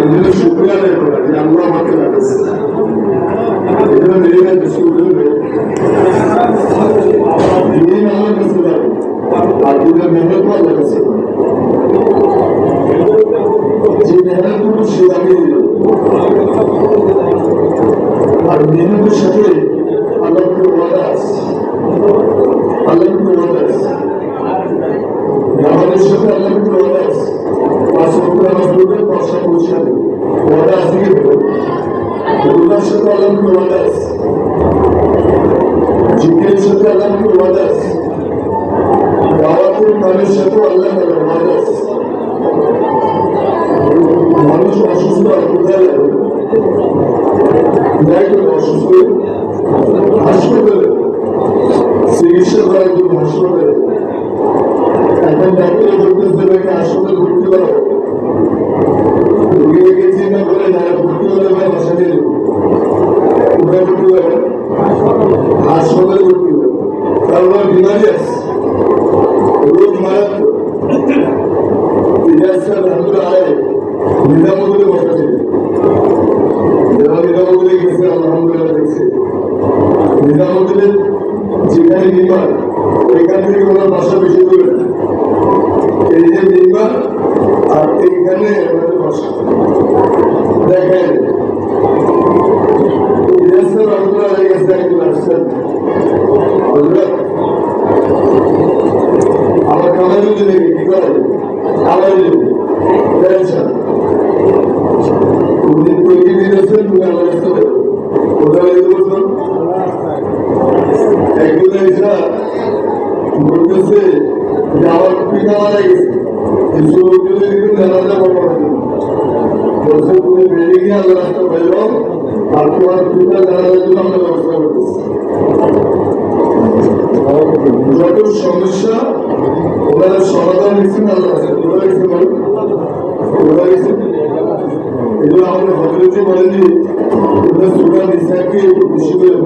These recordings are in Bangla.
এই জন্য শুক্রিয়া আদায় করা যে আল্লাহ আমাকে রাখছে। এই জন্য মেয়েরা বেশি উঠবে দিন আমার কাছে যাবে আর দিনের মেহনত আল্লাহ কাছে যে মেহনতটুকু সে লাগিয়ে দিল আর মেহনতের সাথে আল্লাহকে ওয়াদা আছে, আল্লাহকে ওয়াদা আছে, আমাদের সাথে আল্লাহকে ওয়াদা আছে। 5 ওয়াক্ত নামাজ পড়বে, 5টা পুরস্কার দেবে, ওয়াদা আছে কি দেবে? রোজার সাথে আল্লাহকে ওয়াদা আছে, জিকিরের সাথে আল্লাহকে ওয়াদা আছে, দাওয়াতের কাজের সাথেও আল্লাহ ওয়াদা আছে। মানুষ অসুস্থ আর কোথায় যাবে? অসুস্থ হাসপাতালে চিকিৎসা করার জন্য হাসপাতালে। এখন ডাক্তার বলতেছে তাকে হাসপাতালে ভর্তি করো, রোগীকে চিন্তা করে যারা ভর্তি হলে বাসা নিয়ে যাবে, কোথায় ভর্তি হবে? হাসপাতালে ভর্তি হবে। কারণ বিমারি আছে, রোগ মারাত্মক। নিজামুদ্দিনে বসা ছিল, নিজামুদ্দিনে গেছে, আলহামদুলিল্লাহ দেখছে নিজামুদ্দিনে যেখানে নির্মাণ ওইখান থেকে ওনার বাসা বেশি দূরে, এই যে নির্মাণ আর এইখানে আমাদের বাসা দেখেন। আমার কামাই যদি দেখে কি করে কামাই টেনশন উনি তৈরি দিয়েছেন, তুমি আমার কাছে কোথাও বলছেন একজন এসা বলতেছে যে আমার পিতা মারা গেছে, বলছে তুমি বেরিয়ে গিয়ে আল্লাহ রাস্তা পাইল আর তোমার পিতা জানার জন্য আমরা ব্যবস্থা করতেছি। যত সমস্যা ওনারা সমাধান দিচ্ছেন আল্লাহ কাছে, ওরা গেছে বল ওরা গেছে। এই জন্য আমাদের হজরতজি বলেনি ওরা সুরা নিসাকে বেশি করে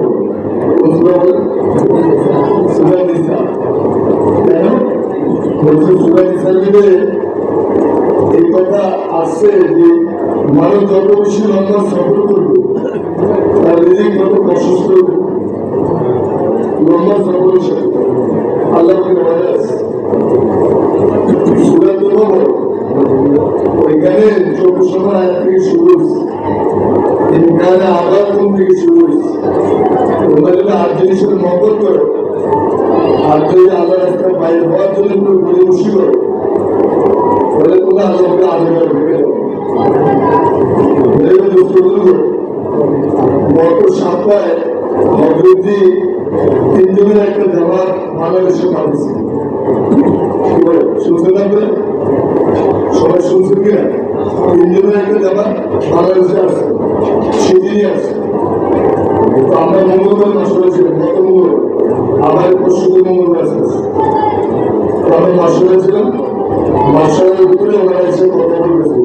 সুরা নিসা কেন বলছে? সুরা নিসার ভিতরে এই কথা আসছে যে মানুষ যত বেশি লম্বা সফর করবে তার নিজেই যত প্রশস্ত লম্বা সফরের সাথে আল্লাহ সুরা তো ওইখানে 24 নম্বর আয়াত থেকে শুরু হয়েছে, এখানে আবার কোন থেকে শুরু হয়েছে? তোমরা যদি 8 জিনিসের মহব্বত করো আর যদি আল্লাহ রাস্তার বাইরে হওয়ার জন্য কোনো গরিবসি করো তাহলে তোমরা আল্লাহকে আদর ভেবে গত সপ্তাহে হজরতজি 3 জনের একটা জামাত বাংলাদেশে পাঠিয়েছে। শুনছেন আপনারা? সবাই শুনছেন কিনা? 3 জনের একটা জামাত বাংলাদেশে আসছে, সেদিনই আসছে। আমরা মঙ্গলবার মাসরে ছিলাম, গত মঙ্গলবার, আবার পরশু মঙ্গলবার আসছে। আমরা মাসরে ছিলাম, মাসরের ভিতরে ওরা এসে কথা বলতেছে,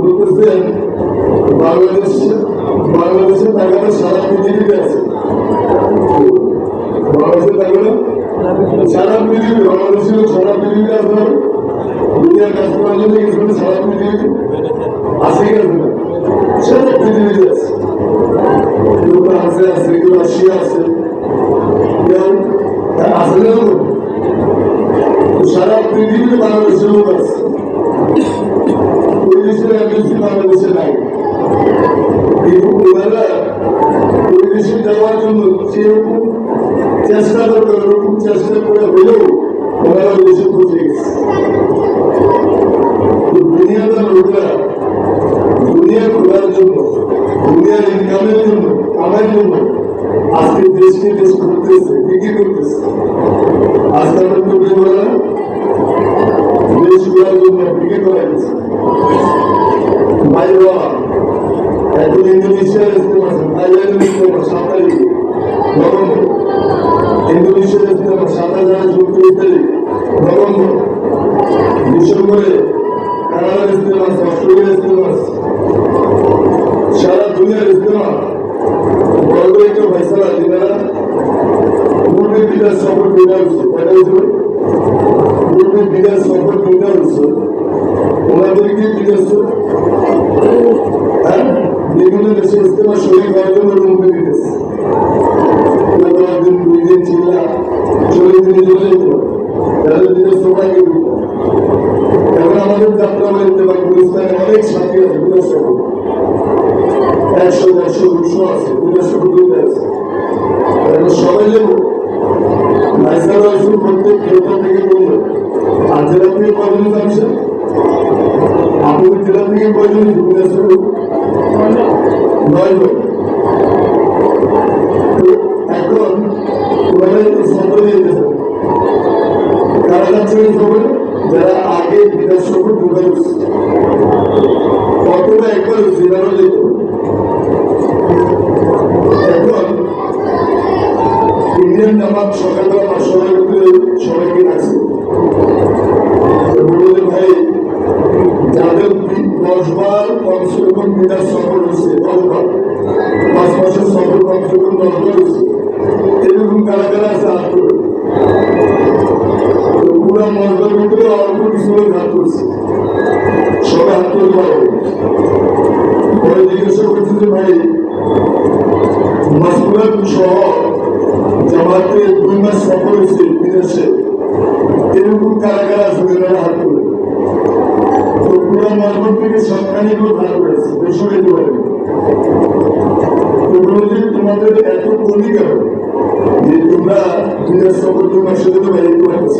বলতেছেন বাংলাদেশের টাকাটা সারা পৃথিবীতে আছে। বাংলাদেশের টাকাটা সারা পৃথিবী, বাংলাদেশের সারা পৃথিবীতে আসতে হবে। দুনিয়ার কাজ করার জন্য গেছিল সারা পৃথিবীতে আছে, গেছে না সারা পৃথিবীতে আছে। কেউ ফ্রান্সে আছে, কেউ রাশিয়া আছে, কেউ আছে না, সারা পৃথিবীতে বাংলাদেশের লোক আছে। ওই দেশের এমএলসি বাংলাদেশে নাই, কিন্তু ওনারা ওই দেশে যাওয়ার জন্য যেরকম চেষ্টা করবে ওরকম চেষ্টা করে হলেও ওনারা ওই দেশে পৌঁছে গেছে। দুনিয়াদার লোকরা দুনিয়া ঘোরার জন্য, দুনিয়ার ইনকামের জন্য, কামার জন্য আজকে দেশকে দেশ করতেছে, কি করতেছে? আজকে আমরা তৈরি করা দেশ ঘোরার জন্য বিক্রি করা গেছে। এখন ইন্দোনেশিয়ার ইস্তেমা, থাইল্যান্ডের ইস্তেমা 7 তারিখ নভেম্বর, ইন্দোনেশিয়ার ইস্তেমা 27 তারিখ নভেম্বর, ডিসেম্বরে কানাডার ইস্তেমা, অস্ট্রেলিয়ার ইস্তেমা, সারা দুনিয়ার ইস্তেমা। বড় করে একটা ফয়সালা যেনারা পূর্বে বিদার সফর দুইটা হচ্ছে, কয়টা হয়েছে? পূর্বে বিদার সফর দুইটা হচ্ছে, ওনাদেরকে কি বিদেশ হ্যাঁ বিভিন্ন দেশে ইস্তেমা শরীর করার জন্য রুমে দিতেছে 10 দিন 2 দিন চিল্লা 40 দিনে চলে যেতে পারে তাদের বিদেশ সবাইকে দিতে এখন আমাদের যাত্রা বলতে পারি গুলিস্তানে অনেক সাথী আছে বিদেশ 100 150 200 আছে বিদেশ দুটো আছে এখন সবাই যাবো নাইসার রাইসুল প্রত্যেক ক্ষেত্র থেকে বললো আর জেলা থেকে কয়জন যাচ্ছে আপনাদের জেলা থেকে কয়জন বিদেশ 9 জন এখন তোমাদের সফর দিয়েছে কারা যাচ্ছে সফরে যারা আগে বিদেশ সফর দুবার অথবা একবার জেলারও যেত এখন ইন্ডিয়ান জামাত সকালবেলা 500 টাকা করে সবাইকে রাখছে বললে ভাই যাদের 10 বার কমসে কম বিদেশ সফর হয়েছে 10 বার 5 মাসের সফর কমসে কম 10 বার হয়েছে এরকম কারা কারা আছে হাত করে পুরা মজদার ভিতরে অল্প কিছু লোক হাত করছে সবাই হাত করে পারে পরে জিজ্ঞাসা করছে যে ভাই মাসকুলার সহ জামাতে 2 মাস সফর হয়েছে বিদেশে এরকম কারা কারা আছে এনারা হাত করে তো পুরা মজবুত থেকে সরকারি লোক হাত করেছে বেসরকারি পারে তোমাদের এত কমই কেন যে তোমরা বিদেশ সফর 2 মাসের জন্য বাইরে দিতে পারতেছ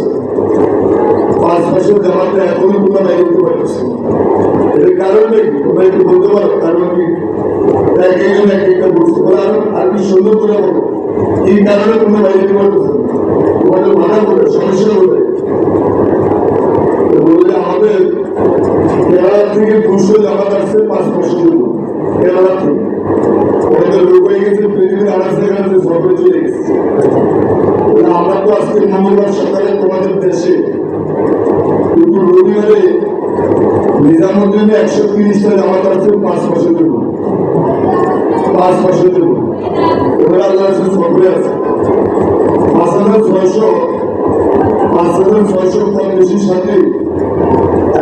5 মাসের জামাতে এখনো তোমরা বাইরে দিতে পারতেছ এর কারণ কি তোমরা একটু বলতে পারো কারণ কি এক একজন এক একটা বুঝতে পারো আর কি সুন্দর করে বলো এই কারণে তোমরা বাইরে দিতে পারতেছ তোমাদের মাথা করে সমস্যা হবে বললে আমাদের কেরালা থেকে 200 জামাত আসছে 5 মাসের জন্য কেরালা থেকে ওদের লোক হয়ে গেছে পৃথিবীর আনাচে কাছে সফরে চলে গেছে আমরা তো আজকে মঙ্গলবার সকালে তোমাদের দেশে কিন্তু রবিবারে নিজামুদ্দিনে 130টা জামাত আছে 5 মাসের জন্য 5 মাসের জন্য ওরা আল্লাহ সফরে আছে 5,600 কম বেশি সাথে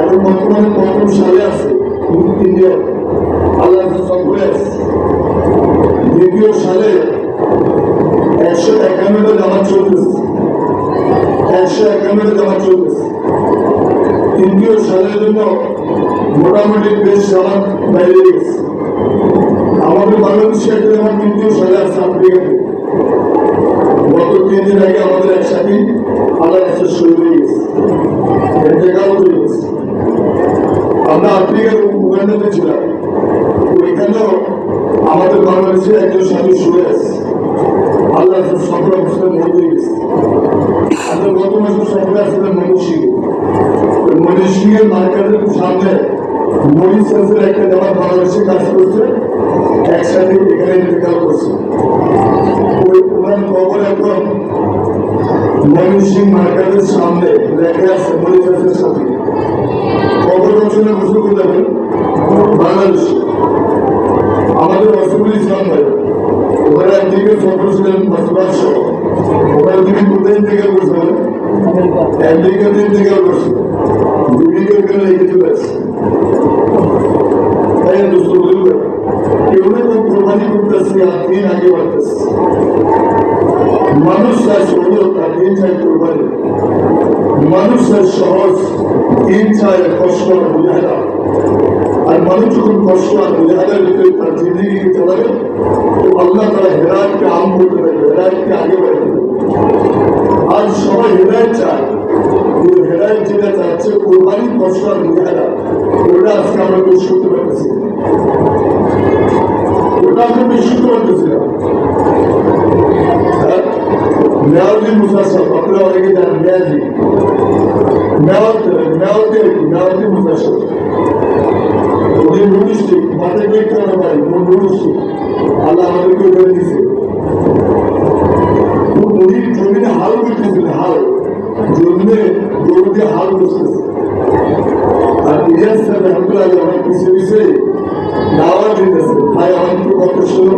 এখন বর্তমানে প্রথম সালে আছে ইন্ডিয়া আল্লাহ সফরে আছে দ্বিতীয় সালে 151টা জামাত চলতেছে 151টা জামাত চলতেছে তৃতীয় সালের জন্য মোটামুটি বেশ জামাত বাইরে গেছে আমাদের বাংলাদেশে একটা জামাত তৃতীয় সালে আছে আফ্রিকাতে গত 3 দিন আগে আমাদের একসাথে আল্লাহ কাছে শহীদ হয়ে গেছে আমরা আফ্রিকার উগান্ডাতে ছিলাম ওইখানেও আমাদের বাংলাদেশে একজন সাথী শুয়ে আছে আল্লাহ সফর অবস্থায় মনে হয়ে গেছে আমরা গত মাসে সফরে আসছিলাম মনীষিংহের মার্কেটের সামনে মরিচ চাষের একটা জামাত বাংলাদেশে কাজ করছে একসাথে এখানে ইন্তেকাল করছে ওই ওনার খবর এখন মনীষিং মার্কেটের সামনে লেখা আছে মরিচ চাষের সাথে খবর রচনা গোসল করে যাবেন বাংলাদেশে আমাদের রসুল ইসলাম ভাই ওখানে একদিকে সফর ছিলেন ওখানে তিনি কোথায় ইন্তেকাল করছিলেন আমেরিকাতে ইন্তেকাল করছিল দুদিকে ওখানে লেগে চলে আসছে তাই দোস্ত বুঝলেন কেউ না কেউ কোরবানি করতেছে আর দিন আগে বাড়তেছে মানুষ চায় সহজ তার দিন চায় কোরবানি মানুষ চায় সহজ দিন চায় কষ্ট আর বুঝায় আর মানুষ যখন কষ্ট আর মুজাহাদের ভিতরে তার জিন্দিগিকে চালাবে তো আল্লাহ তারা হেদায়তকে আম করতে থাকবে হেদায়তকে আগে বাড়াতে থাকবে আজ সবাই হেদায়ত চায় কিন্তু হেদায়ত যেটা চাচ্ছে কোরবানি কষ্ট আর মুজাহাদা ওটা আজকে আমরা পেশ করতে পারতেছি ওটা আমরা পেশ করতে পারতেছি না মেয়াজি মুসাসব আপনারা অনেকে জানেন মেয়াজি মেয়াজি মুসাসব উনি মনুষ্ঠিক মাথায় কয়েক কারণে পারি মনুষ্ঠিক আল্লাহ আমাদেরকে করে দিয়েছে উনি জমিনে হাল করতেছিলেন হাল জমিনে গরু দিয়ে হাল করতেছে আর ইলিয়াস সাহেব রহমতুল্লাহ আমার পিছিয়ে পিছিয়ে দাওয়া দিতেছে ভাই আমার একটু কথা শোনো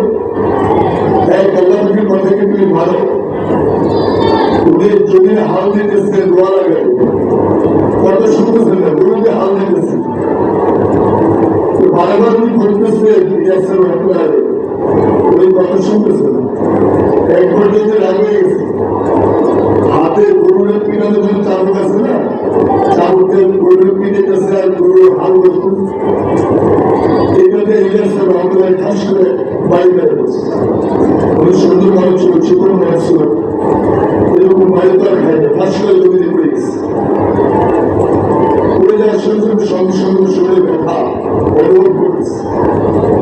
এক আল্লাহ পাখির কথা কিন্তু ভালো উনি জমিনে হাল দিতেছে দোয়া লাগে কথা শুনতেছেন না গরু দিয়ে হাল দিতেছে করতেছে ওই কথা শুনতেছে এক পর্যন্ত রাগে গেছে হাতে গরুরের পিনাতে যখন চাবুক আছে না চাবুকতে গরুরের পিনে গেছে আর গরুর হাল বসত এইটাতে ইলিয়াস রহমতুল্লাহ ঠাস করে বাড়ি বেড়ে গেছে উনি সুন্দর মানুষ ছিল চিকন মানুষ ছিল এরকম বাড়ি তো আর খায় না ঠাস করে জমিতে পড়ে গেছে পড়ে যাওয়ার সঙ্গে সঙ্গে সঙ্গে শরীরে ব্যথা অনুভব করতেছে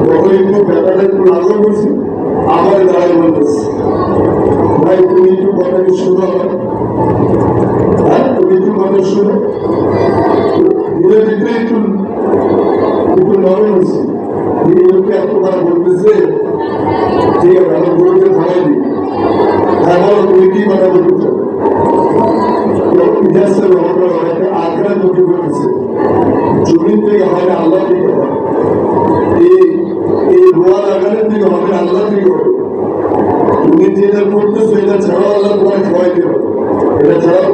যখন একটু ব্যথাটা একটু লাগু করছে আবার দাঁড়ায় বলতেছে ভাই তুমি একটু কথা কি শুনো হ্যাঁ তুমি একটু কথা শুনো ধীরে ধীরে একটু একটু নরম হয়েছে এই লোককে এতবার বলতেছে ঠিক আছে আমি গরুকে খাওয়াই দিই হ্যাঁ বলো তুমি কি কথা বলতে চাও অনেকে আগ্রা তৈরি করেছে জমিন থেকে হয় না আল্লাহ থেকে হয় এই রোয়া লাগানোর থেকে হবে আল্লাহ থেকে হবে তুমি যেটা করতেছো এটা ছাড়াও আল্লাহ তোমার খাওয়াইতে হবে এটা ছাড়াও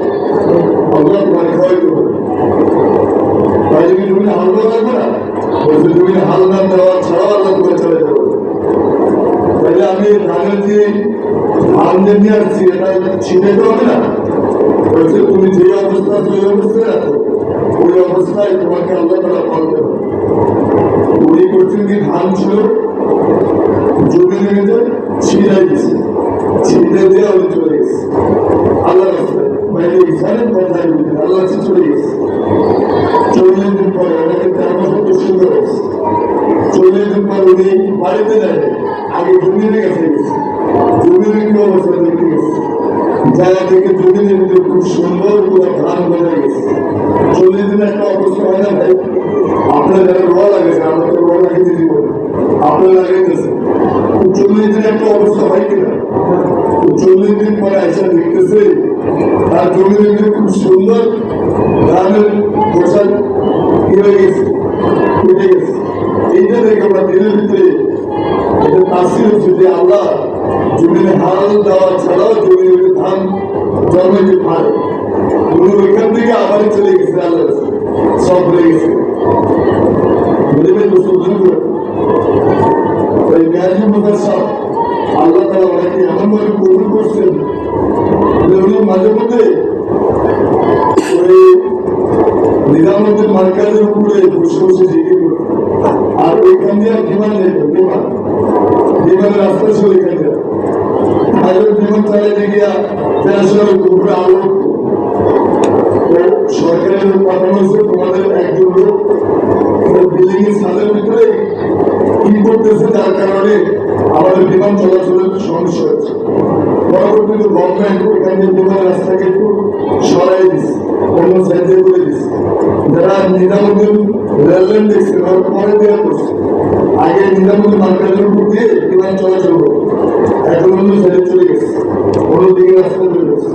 আল্লাহ তোমার খাওয়াইতে হবে তাই যদি তুমি হালকা লাগবে না বলছে তুমি হাল না দেওয়া ছাড়াও আল্লাহ তোমার চালাইতে হবে তাহলে আমি ধানের যে ধান নিয়ে আসছি এটা ছিটাইতে হবে না বলছে তুমি যে অবস্থা ওই অবস্থায় রাখো ওই অবস্থায় তোমাকে আল্লাহ তারা পালতে হবে উনি করছেন কি ধান ছিল জমি জমিতে ছিটাই দিচ্ছে ছিটে দিয়ে উনি চলে গেছে আল্লাহ রাস্তায় বাইরে ইসানের কথায় বলতে আল্লাহ চলে গেছে 40 দিন পরে ওনাকে 13 বছর তো সুন্দর হয়েছে 40 দিন পর উনি বাড়িতে যায় আগে জমিতে গেছে জমির কি অবস্থা দেখতে গেছে জায়গা থেকে জমিনের মধ্যে খুব সুন্দর করে ধান বোঝা গেছে 40 দিন একটা অবস্থা হয় না ভাই আপনার যারা রোয়া লাগেছে আমরা তো রোয়া লাগিয়ে দিব আপনার লাগাইতেছে 40 দিন একটা অবস্থা হয় কিনা 40 দিন পরে এসে দেখতেছে তার জমির মধ্যে খুব সুন্দর ধানের পোশাক কি হয়ে গেছে কেটে গেছে এইটা দেখে আমরা দিনের ভিতরে এটা তাসির হচ্ছে যে আল্লাহ জমিনে হাল দেওয়া ছাড়াও জমির ধান জন্মাইতে পারে উনি ওইখান থেকে আবার চলে গেছে আল্লাহ সব হয়ে গেছে আল্লাহ তারা অনেকে এমন ভাবে কবুল করছেন উনি মাঝে মধ্যে ওই নিজামুদ্দিন মার্কাজের উপরে বসে বসে জিজ্ঞে করতেন আর ওইখান দিয়ে বিমান যেত বিমানের রাস্তা ছিল ওইখান দিয়ে বিমান চালাইতে গিয়া দেশের উপরে আলো সরকারের পাঠানো হচ্ছে তোমাদের একজন লোক বিল্ডিং এর ছাদের ভিতরে কি করতেছে যার কারণে আমাদের বিমান চলাচলের সমস্যা হচ্ছে পরবর্তীতে গভর্নমেন্ট এখানে বিমান রাস্তাকে একটু সরাই দিচ্ছে অন্য সাইডে করে দিচ্ছে যারা নিজামুদ্দিন রেললাইন দেখছেন ওরা পরে দেওয়া করছে আগে নিজামুদ্দিন মার্কেটের উপর দিয়ে বিমান চলাচল করতো এখন অন্য সাইডে চলে গেছে অন্যদিকে রাস্তা চলে গেছে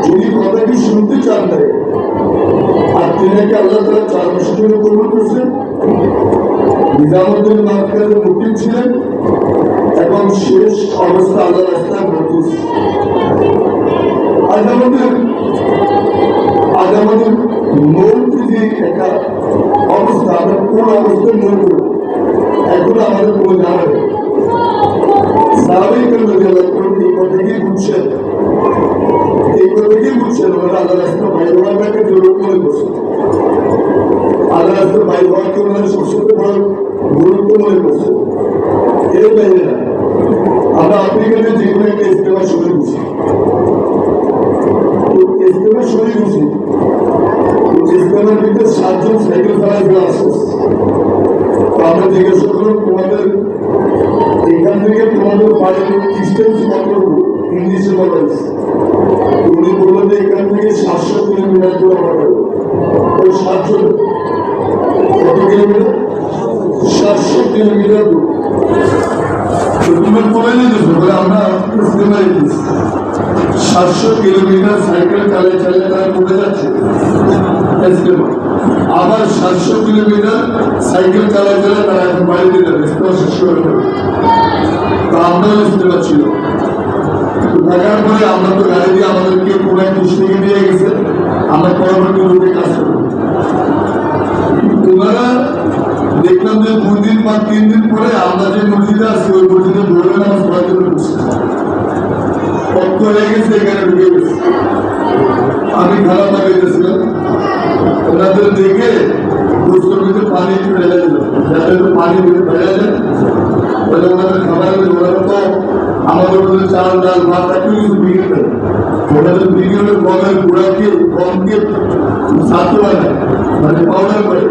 যদি কথাটি শুনতে চান নাই আর তিনাকে আল্লাহ তারা 4 বছর ধরে কবুল করছেন নিজামুদ্দিন মার্কাজের মুকিম ছিলেন এবং শেষ অবস্থা আল্লাহ রাস্তায় ভর্তি আজ আমাদের মৌলটি যে একটা অবস্থা আমরা কোন অবস্থায় মনে করব এখন আমাদের কোনো জানা নেই সাহাবায়ে কেরাম এই কথা কি বুঝছেন ওরা আল্লাহ রাস্তা বাইরে হওয়াটাকে জরুরি মনে করছে আল্লাহ রাস্তা বাইরে হওয়াকে ওনারা সবচেয়ে বড় গুরুত্ব মনে করছে এর বাইরে না আমরা আফ্রিকাতে যে কোনো একটা ইস্তেমা শুরু করছি ইস্তেমার ভিতরে 7 জন সাইকেল চালায় আসছে আমরা জিজ্ঞাসা করলাম তোমাদের এখান থেকে তোমাদের বাড়ির ডিস্টেন্স কত ইংলিশে বলা হয়েছে উনি বললেন যে এখান থেকে 700 কিলোমিটার দূর আমাদের ওই 700 কত কিলোমিটার 700 কিলোমিটার দূর তুমি বলে দিয়েছো বলে আমরা ইস্তেমায় দিচ্ছি 700 কিলোমিটার সাইকেল চালিয়ে চালিয়ে তারা পড়ে যাচ্ছে আবার 700 কিলোমিটার সাইকেল চালায় চালায় তারা এখন বাড়িতে যাবে শেষ করে দেবে তো আমরাও ইস্তেমা ছিল থাকার পরে আমরা তো গাড়ি দিয়ে আমাদেরকে পুরো ডিস্ট্রিক্টে দিয়ে গেছে আমরা পরবর্তী রূপে কাজ করবো বললাম যে 2 দিন বা 3 দিন পরে আমরা যে মসজিদে আছি ওই মসজিদে ভোরের নামাজ পড়াতে পারছি রক্ত হয়ে গেছে, এখানে ঢুকে গেছে। আমি খারাপ লাগাইতেছিলাম, ওনাদের দেখে গোসলের ভিতরে পানি একটু ঢেলে দিল, যাতে পানি বেড়ে যায়। বলে ওনাদের খাবারের ওনারা তো আমাদের মধ্যে চাল ডাল ভাত একটু কিছু বিঘে দেয়, ওনাদের বিঘের গমের গুঁড়াকে গমকে ছাতু বানায়, মানে পাউডার করে,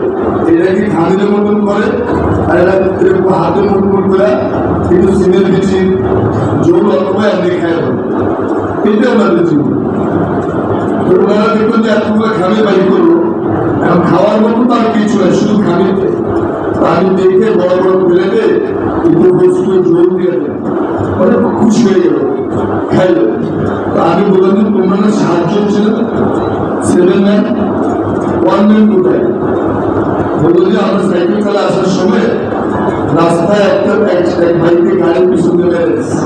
এটাকে খাদিনের মতন করে, আর এটা হাতের মতন করে কিন্তু সিমের বেশি জোর অথবা এমনি খায় না, এটা ওনাদের জীবন। ওনারা দেখবেন যে এতগুলো খালি বাড়ি করলো, এখন খাওয়ার মতো তার কিছু হয়, শুধু খালিতে। আমি দেখে বড় বড় প্লেটে কিন্তু বস্তু জোর দিয়ে দেয়, মানে খুশি হয়ে গেল, খাইল। আমি বললাম যে তোমরা না সাহায্য ছিল 791 কোথায়? বললো যে আমরা সাইকেল চালা আসার সময় রাস্তায় একটা এক ভাইকে গাড়ির পিছনে মেরেছে,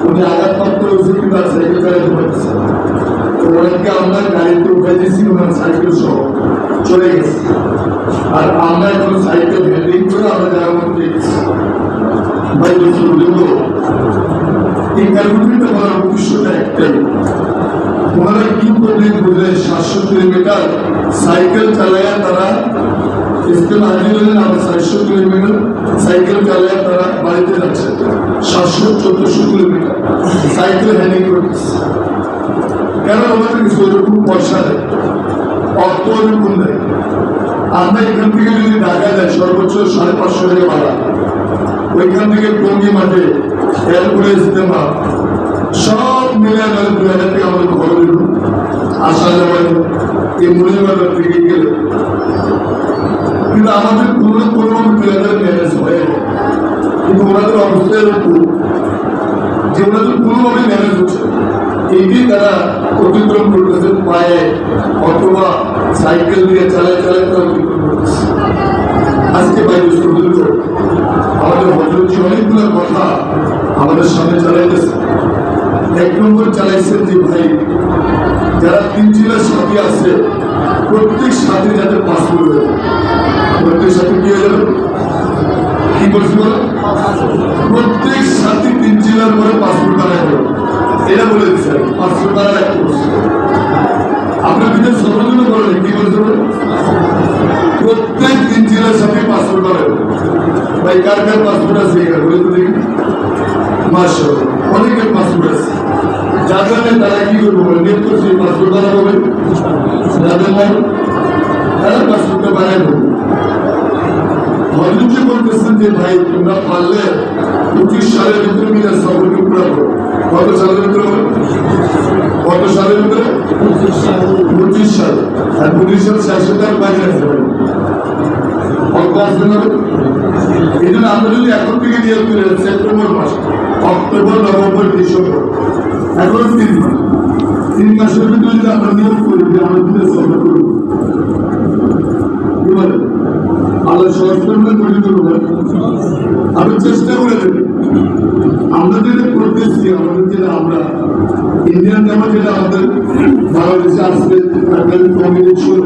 উনি আঘাতপ্রাপ্ত হয়েছে কিন্তু আর সাইকেল চালাতে পারছে। ওনাকে আমরা গাড়িতে উঠে দিয়েছি, ওনার সাইকেল সহ চলে গেছে। আর আমরা এখন সাইকেল হ্যান্ডিং করে আমরা যারা মধ্যে গেছি ভাই বলবো এই ক্যালকুলেটরটা বলার উদ্দেশ্যটা একটাই, ওনারা কি করলেন বুঝলেন? 700 কিলোমিটার সাইকেল চালায়া তারা ইস্তেমা হাজির হলেন, আবার 400 কিলোমিটার সাইকেল চালায়া তারা বাড়িতে যাচ্ছে। 700-1400 কিলোমিটার সাইকেল হ্যান্ডিং করতেছে। কেন? আমাদের কিছু ওরকম পয়সা দেয়, অর্থ ওরকম দেয়। আমরা এখান থেকে যদি ঢাকা যায় সর্বোচ্চ 550 টাকা ভাড়া, ওইখান থেকে টঙ্গী মাঠে এরপরে ইস্তেমা সব মিলে 2000 টাকা আমাদের ঘরে দিল। আসা যাওয়া এই মূল্যবাজার থেকে গেলে কিন্তু আমাদের কোনো ম্যানেজ হয়, কিন্তু ওনাদের অবস্থায় যে ওনাদের কোনোভাবে ম্যানেজ হচ্ছে, এটি তারা অতিক্রম করতেছে পায়ে অথবা সাইকেল দিয়ে চালায় চালায় তারা অতিক্রম করতেছে। আজকে বাইরে শুধু আমাদের হজরতজি অনেকগুলো কথা আমাদের সামনে চালাইতেছে। 1 নম্বর চালাইছেন যে ভাই যারা 3 জেলার সাথে আছে প্রত্যেক সাথে যাতে পাসপোর্ট হয়ে যাবে, প্রত্যেক সাথে কি হয়ে যাবে, কি বলছি বলো, প্রত্যেক সাথে 3 জেলার পরে পাসপোর্ট বানায় দেবে, এটা বলে দিচ্ছে। পাসপোর্ট বানায় রাখতে বলছে, আপনার ভিতরে সর্বজন্য করেন কি বলতে পারেন, প্রত্যেক 3 জেলার সাথে পাসপোর্ট বানাবে। ভাই কার কার পাসপোর্ট আছে এখানে বলে তো দেখি? মাশাআল্লাহ, অনেকের পাসপোর্ট আছে। যাদের নেই তারা কি করবো বলে নিয়োগ করছে পাসপোর্ট বানাবো, যাদের নাই তারা পাসপোর্টটা বানায় দেবো। হজরতজি বলতেছেন যে ভাই তোমরা পারলে 25 সালের ভিতরে মিলে সবকে পুরো করো। কত সালের ভিতরে? কত সালের ভিতরে? 25 সাল। আর 25 সাল 60টার বাইরে আসতে পারে, অল্প আসবে না। এই জন্য আমরা যদি এখন থেকে নিয়োগ করে সেপ্টেম্বর মাস, অক্টোবর, নভেম্বর, ডিসেম্বর, এখন 3 মাস, 3 মাসের ভিতরে যদি আমরা নিয়োগ করি যে আমরা দিতে সফর করব, কি বলে আল্লাহ সহজ করবেন, তৈরি করবো। আমি চেষ্টা করে দেবো। আমরা যেটা করতেছি, আমাদের যেটা আমরা ইন্ডিয়ান জামা যেটা আমাদের বাংলাদেশে আসবে কমিটি ছিল,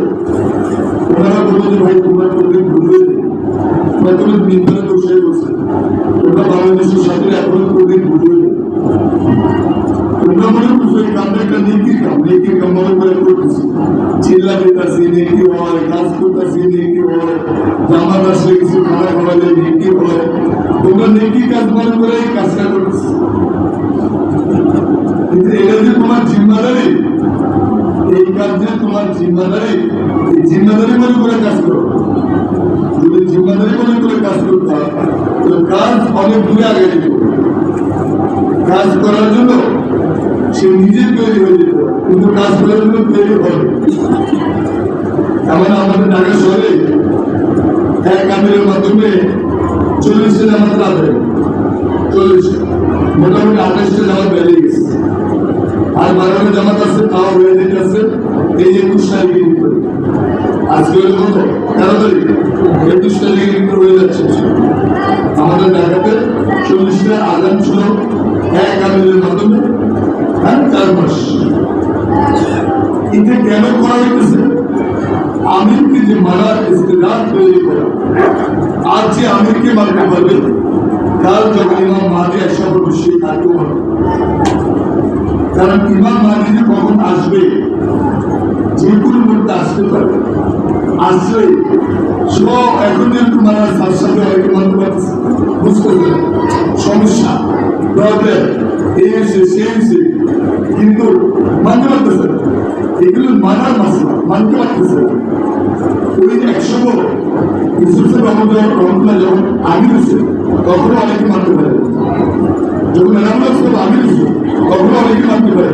ওনারা বলবো যে ভাই তোমরা প্রত্যেক ভুলে প্রথমে নির্ধারণ বসে বসে ওটা বাংলাদেশের সাথে এখনো প্রত্যেক ভুলে তোমরা মনে করছো এই কামটা একটা নেকির কাম মনে করে করতেছি, চিল্লা দিতেছি নেকি হয়, কাজ করতেছি নেকি হয়, জামাত আসলে কিছু খানা খাওয়ালে নেকি হয়, তোমরা নেকি কাজ মনে করে এই কাজটা করতেছি। কিন্তু এটা যে তোমার জিম্মাদারি, এই কাজ যে তোমার জিম্মাদারি, এই জিম্মাদারি মনে করে কাজ করো। যদি জিম্মাদারি মনে করে কাজ করতে হয় তো কাজ অনেক দূরে আগে যেতে হবে। কাজ করার জন্য সে নিজে তৈরি হয়ে যেতে হবে, কিন্তু কাজ করার জন্য তৈরি হবে। এমন আমাদের ঢাকা শহরে এক আমিরের মাধ্যমে 40টা জামাত রাখে, 40 মোটামুটি 28টা জামাত বেরিয়ে গেছে, আর 12টা জামাত আছে তাও হয়ে যেতে আছে এই 21 তারিখে। আজকে হলে কত? 13 তারিখ, 21 তারিখে হয়ে যাচ্ছে। আমাদের ঢাকাতে 40টা আগাম ছিল এক আমিরের মাধ্যমে, 4 মাস। এটা কেন করা হইতেছে? আমিরকে যে মারা প্রতি রাত তৈরি করা। আজ যে আমিরকে মানতে পারবে, কাল যখন ইমাম মাহদী আসা পড়বে সে তাকেও মানবে। কারণ ইমাম মাহদী যে কখন আসবে, যে কোনো মুহূর্তে আসতে পারবে, আসলে সব এখন একটু মানার সাথে সাথে অনেকে মানতে পারতেছে, বুঝতে পারবে সমস্যা প্রবলেম এই হচ্ছে সেই হচ্ছে, কিন্তু মানতে পারতেছে না। এগুলো মানার মাসলা, মানতে পারতেছে না। ওই একসময় ইউসুফ রহমতুল্লাহ যখন আমির হচ্ছে তখনও অনেকে মানতে পারে, যখন এনামুল সাহেব আমির হচ্ছে তখনও অনেকে মানতে পারে।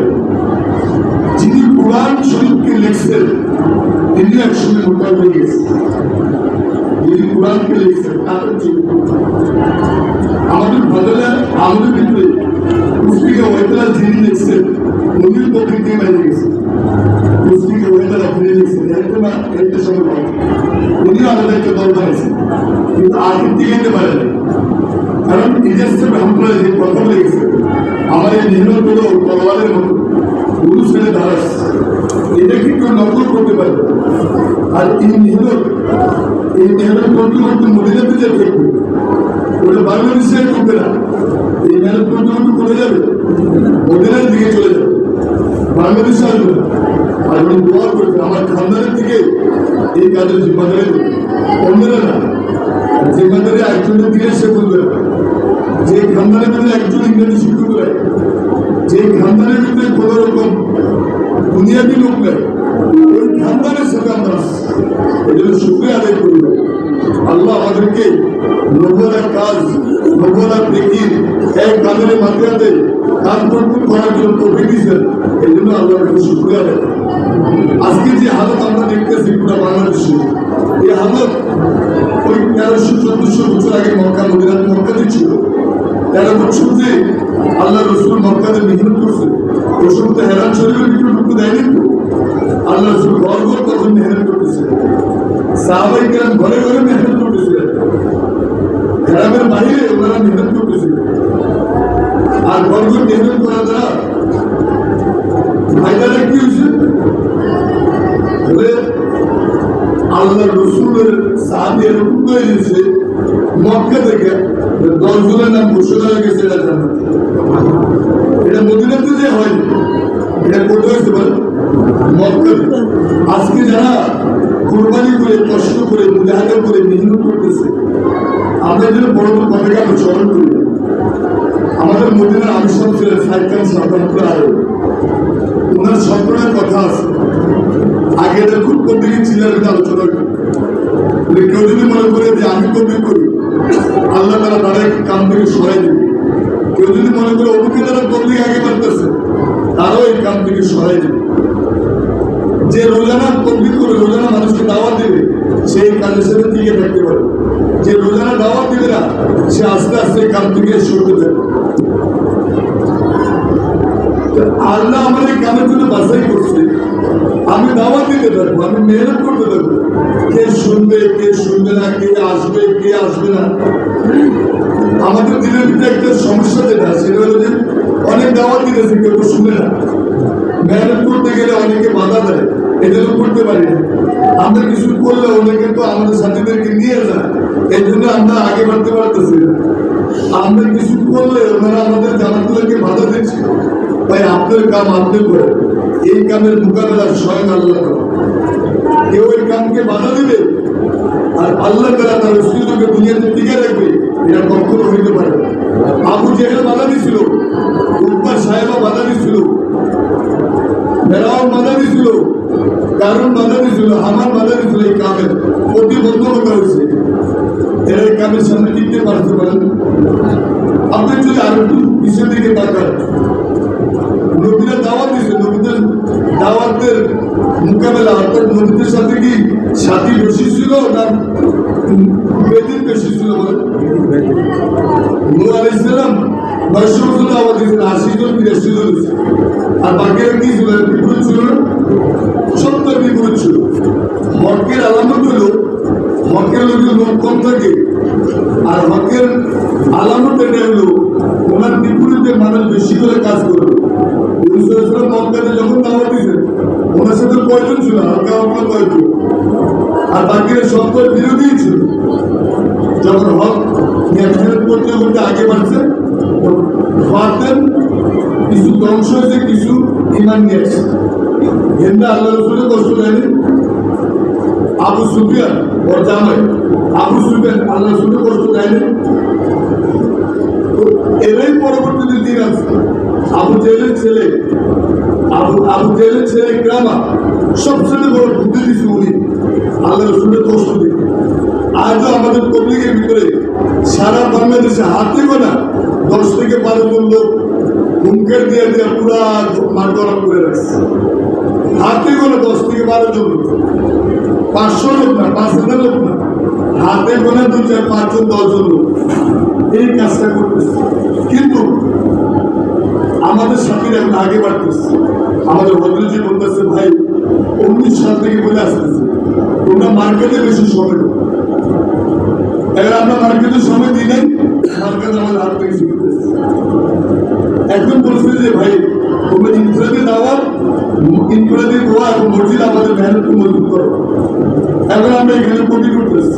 যিনি কোরআন শরীফকে লিখছেন তিনি একসঙ্গে মোকাল হয়ে গেছেন, যিনি কোরআনকে লিখছেন তাদের আমাদের বদলে আমাদের ভিতরে পুস্তিকা ওয়েতলা যিনি লিখছেন উনি পক্ষে দিয়ে বাইরে গেছেন। পুস্তিকা ওয়েতলা যিনি লিখছেন একটা সময় উনি আলাদা একটা দল বানিয়েছেন, কিন্তু আগের দিকে যেতে পারেন। কারণ ইজাজ রহমতুল্লাহ যে কথা লেগেছে, আমার এই নির্ণয় হলো তলোয়ারের মতো গুরু ছেড়ে দাঁড়াস, এটা কি কেউ নকল করতে পারে। আর এই মেহনত করতে করতে মদিনাতে যে দেখবে ওটা বাংলাদেশে করবে না, এই মেহনত করতে করতে চলে যাবে মদিনার দিকে চলে যাবে, বাংলাদেশে আসবে না। আর উনি দোয়া করবে আমার খানদানের দিকে এই কাজের জিম্মাদারি দেবে, অন্যরা না। জিম্মাদারি একজনের দিকে সে বলবে না। যে খানদানের ভিতরে একজন ইংরেজি শিক্ষক নেয়, যে খানদানের ভিতরে কোন রকম দুনিয়াবি লোক নেয়, ওই খানদানের সাথে আমরা এজন্য শুক্রিয়া আদায় করি। আল্লাহ আমাদেরকে নবুয়ার কাজ, নবুয়ার নেকির এক কাজের মাধ্যমে কাজ করার জন্য তৌফিক দিয়েছেন, এই জন্য আল্লাহর কাছে শুক্রিয়া আদায়। আজকে যে হালত আমরা দেখতেছি পুরো বাংলাদেশে, এই হালত ওই 1300-1400 বছর আগে মক্কা মদিনাতে ছিল। 13 বছর যে আল্লাহ রসুল মক্কাতে মেহনত করছে, ওই সময় হেরান শরীফের ভিতরে ঢুকতে দেয়নি তো। আল্লাহ রসুল ঘর ঘর তখন মেহনত করতেছে, সাহাবাই কেরাম ঘরে ঘরে মেহনত করতেছিলেন, হেরামের বাহিরে ওনারা মেহনত করতেছিলেন। আর ঘর ঘর মেহনত করা দ্বারা ফায়দাটা কি হয়েছে, আল্লাহ রসুলের সাহাবী এরকম করে দিয়েছে মক্কা থেকে 10 জনের নাম ঘোষণা হয়ে গেছে এটা জান্নাত। এটা মদিনাতে যে হয়, এটা কোথায় হয়েছে বলে মক্কাতে। আজকে যারা কোরবানি করে কষ্ট করে মুজাহাদা করে মেহনত করতেছে, আমরা যেন বড় বড় কথাকে আমরা স্মরণ করি। আমাদের মদিনার আবিষ্কার ছিলেন সাইকান সাধারণ আরো, ওনার স্বপ্নের কথা আছে। আগে এটা খুব কবিকে ছিলেন আলোচনা করি, কেউ যদি মনে করে যে আমি কবি করি আল্লাহ তারা তারা কাম থেকে সরাই দেবে। কেউ যদি মনে করে অমুকে তারা কবি আগে বাড়তেছে, তারাও এই কাম থেকে সরাই দেবে। যে রোজানা কবি করে রোজানা মানুষকে দাওয়াত দেবে, সেই কাজের সাথে টিকে থাকতে পারে। যে রোজানা দাওয়াত দেবে না, সে আস্তে আস্তে কাম থেকে সরতে যাবে। আল্লাহ আমাদের কামের জন্য বাছাই করছে। আমি দাওয়াত দিতে থাকবো, আমি মেহনত করতে থাকবো। কে শুনবে কে শুনবে না, কে আসবে কে আসবে না। আমাদের দিনের ভিতরে একটা সমস্যা যেটা, সেটা হলো যে অনেক দাওয়াত দিতেছে, কেউ শুনে না। মেহনত করতে গেলে অনেকে বাধা দেয়, এজন্য করতে পারি না। আমরা কিছু করলে অনেকে তো আমাদের সাথীদেরকে নিয়ে যায়, এই জন্য আমরা আগে বাড়তে পারতেছি না। আমরা কিছু করলে ওনারা আমাদের জামাতগুলোকে বাধা দিচ্ছে। ভাই আপনার কাম আপনি করেন, এই কামের মোকাবেলা স্বয়ং আল্লাহ করেন। কেউ এই কামকে বাধা দিবে আর আল্লাহ তারা তার রসুলকে দুনিয়াতে টিকে রাখবে, এটা কখনো হইতে পারে না। আবু জেহেল বাধা দিছিল, উৎপা সাহেবা বাধা দিছিল, ফেরাউন বাধা দিছিল, কারণ বাধা দিছিল, হামান বাধা দিছিল। এই কামের প্রতিবন্ধকতা হয়েছে, এরা এই কামের সামনে টিকতে পারতে পারেন। আপনি যদি আরো একটু পিছের দিকে তাকান, নবীরা দাওয়াত দিয়েছে, নবীদের দাওয়াতের মোকাবেলা অর্থাৎ নবীদের সাথে কি সাথী বেশি ছিল না বেদিন বেশি ছিল? নূহ আলাইহিস সালাম 900 বছর দাওয়াত দিয়েছেন, 80 জন 82 জন ছিল। আর বাকিরা কি ছিল? বিপরীত ছিল না, 70 বিপরীত ছিল। হকের আলামত হলো হকের লোকের লোক কম থাকে, আর হকের আলামত এটা হলো ওনার বিপরীতে মানুষ বেশি করে কাজ করবে। মক্কাতে যখন দাওয়াত দিয়েছেন, ওনার সাথে কয়জন ছিল? হালকা হালকা কয়জন? আর বাকিরা সত্তর বিরোধী ছিল। যখন হক মেহনত করতে করতে আগে বাড়ছে পারতেন, কিছু ধ্বংস হয়েছে, কিছু ইমান নিয়ে আসছে। হিন্দু আল্লাহ রসুলের কষ্ট দেয়নি। আবু সুফিয়ান ওর জামাই আবু সুফিয়ান আল্লাহ রসুলের কষ্ট দেয়নি। এরাই পরবর্তীতে দিন আছে। আবু জেলের ছেলে আবু জেলের ছেলে গ্রামা সবচেয়ে বড় বুদ্ধি দিচ্ছে উনি আল্লাহ রসুলের কষ্ট দিয়ে। আজও আমাদের তবলিগের ভিতরে সারা বাংলাদেশে হাতে গোনা 10 থেকে 12 জন লোক হুমকের দিয়ে দিয়ে পুরা মাঠ গরম করে রাখছে। হাতে গোনা 10 থেকে 12 জন লোক, 500 লোক না, 5000 লোক না, হাতে গোনা 2, 4, 5 জন 10 জন লোক এই কাজটা করতেছে। কিন্তু আমাদের সাথীরা এখন আগে বাড়তেছে। আমাদের ভদ্রজি বলতেছে, ভাই 19 সাল থেকে বলে আসতেছে তোমরা মার্কেটে বেশি সময় দাও। এবার আমরা মার্কেটে সময় দিই নাই, মার্কেট আমাদের হাত থেকে শিখতেছে। এখন বলছে যে ভাই তোমরা ইনফ্রাদে দেওয়া, ইনফ্রাদে দেওয়া এবং মসজিদ আমাদের মেহনত মজবুত করো। এখন আমরা এখানে কোটি করতেছি,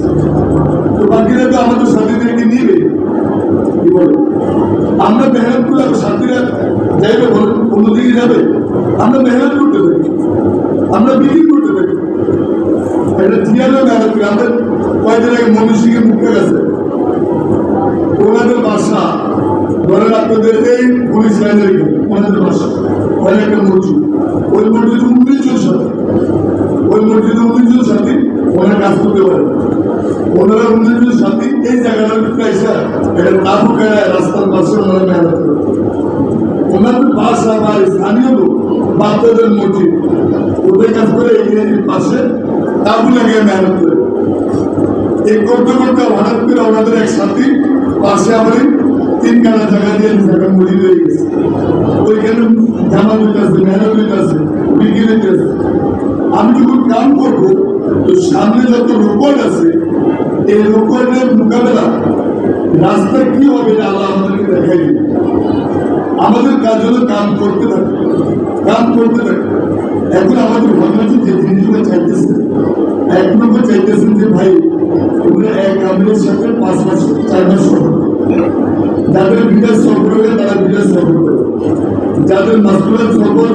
তো বাকিরা তো আমাদের সাথীদেরকে নিবে। কি বলো, আমরা মেহনত করলে সাথীরা যাইবে বলেন অন্যদিকে যাবে? আমরা মেহনত করতে থাকি, আমরা বিক্রি করতে থাকি। এটা জিয়ারও মেহনত করি। আমাদের কয়েকদিন আগে মনীষীকে মুখে গেছে, ওনাদের বাসা ধরেন আপনাদের এই পুলিশ লাইনের ওনাদের বাসা, ওখানে একটা মসজিদ, ওই মসজিদে 19 জন সাথী, ওই মসজিদে 19 জন সাথী ওনারা কাজ করতে পারে। ওনারা 19 জন সাথী এই জায়গাটার ভিতরে এসে এটা তাবু গায়ে রাস্তার পাশে ওনারা মেহনত করে। ওনাদের বাসা বা স্থানীয় লোক বাচ্চাদের মসজিদ ওদের কাজ করে এই পাশে তাবু লাগিয়ে মেহনত করে। এই করতে করতে হঠাৎ করে ওনাদের এক সাথী পাশে আমাদের 3 কাঠা জায়গা দিয়ে জায়গা মসজিদ হয়ে গেছে। ওইখানে জামা দিতে আছে, মেহনত দিতে আছে, বিক্রি দিতে আছে। আমি যখন কাম করবো তো সামনে যত রোকন আছে এই রোকনের মোকাবেলা রাস্তা কি হবে এটা আল্লাহ আমাদেরকে দেখাই দিবে। আমাদের কাজ হলো কাম করতে থাকে, কাম করতে থাকে। এখন আমাদের ভদ্রজি যে জিনিসগুলো চাইতেছে, এক নম্বর চাইতেছেন যে ভাই তোমরা এক কামের সাথে 5 মাস 4 মাস সফর, যাদের বিদেশ সফর হবে তারা বিদেশ সফর করে, যাদের মাসকুলার সফর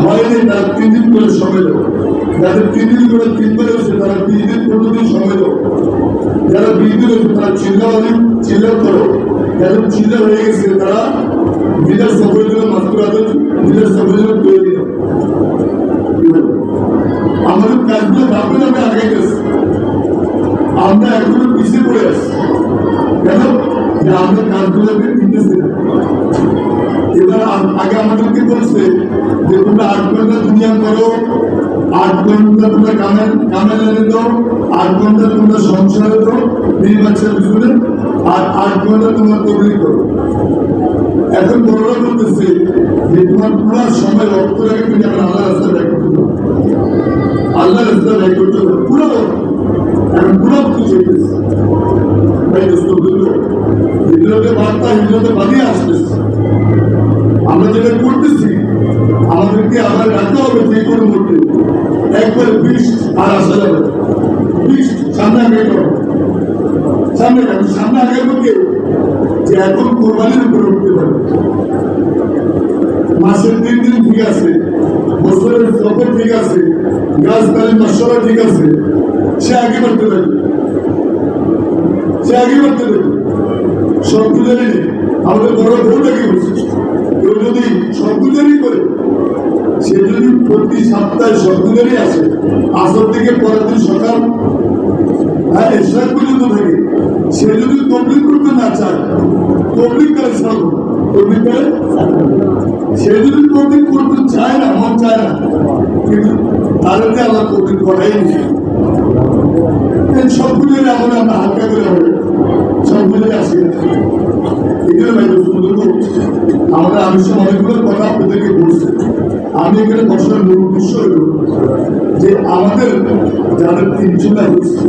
হয়নি তারা 3 দিন করে সময় দেবো, যাদের 3 দিন করে 3 বার হচ্ছে তারা 20 দিন 15 দিন সময় দেবো, যারা 20 দিন হচ্ছে তারা চিল্লা করো, যাদের চিল্লা হয়ে গেছে তারা বিদেশ সফরের জন্য মাসকুলার বিদেশ সফরের জন্য তৈরি হবে। আমাদের কাজগুলো ভাবলে আমরা আগাইতেছি, আমরা এখনো পিছিয়ে পড়ে আসছি কেন? যে আমরা কাজগুলোকে নিতেছি না। এবার আগে আমাদেরকে বলছে যে তোমরা 8 ঘন্টা দুনিয়া করো, 8 ঘন্টা তোমরা কামে লেনে দাও, 8 ঘন্টা তোমরা সংসারে দাও, 2 বাচ্চার পিছনে, আর 8 ঘন্টা তোমরা তবলিগ করো। এখন বড়রা বলতেছে যে তোমার পুরো সময় রক্ত লাগে তুমি এখন আল্লাহ রাস্তা ব্যয় করতে দাও, আল্লাহ রাস্তা ব্যয় করতে দাও পুরো। এখন পুরো কিছু চাইতেছে ভাই দোস্ত বুঝলো, হিজরতের বার্তা হিজরতে বানিয়ে আসতেছে। আমরা যেটা করতেছি আমাদেরকে আবার রাখতে হবে যে কোনো মধ্যে একবার 20 আর আসা যাবে 20 সামনে আগে করো, সামনে আগে করতে যে এখন কোরবানির উপরে উঠতে পারে। মাসের 3 দিন ঠিক আছে, বছরের সফর ঠিক আছে, গাছপালি মশলা ঠিক আছে, সে আগে বাড়তে পারে, সে আগে বাড়তে পারে। সবগুজারি নেই, আমাদের বড় বউটাকে বলছে কেউ যদি সবগুজারি করে, সে যদি প্রতি সপ্তাহে সবগুজারি আসে, আসর থেকে পরের দিন সকাল এসরাক পর্যন্ত থাকে, সে যদি তবলিগ করতে না চায়, তবলিগ করে ছাড়বো, তবলিগ করে সে যদি তবলিগ করতে চায় না, মন চায় না, কিন্তু তাদের আল্লাহ তবলিগ করাই নেই। সবগুলো আমরা হালকা করে হবে, সবগুলোই আসি না। এই জন্য ভাই আমরা আবিষ্কার অনেকগুলো কথা আপনাদেরকে বলছি। আমি এখানে বসার মূল উদ্দেশ্য হল যে আমাদের যাদের 3 হচ্ছে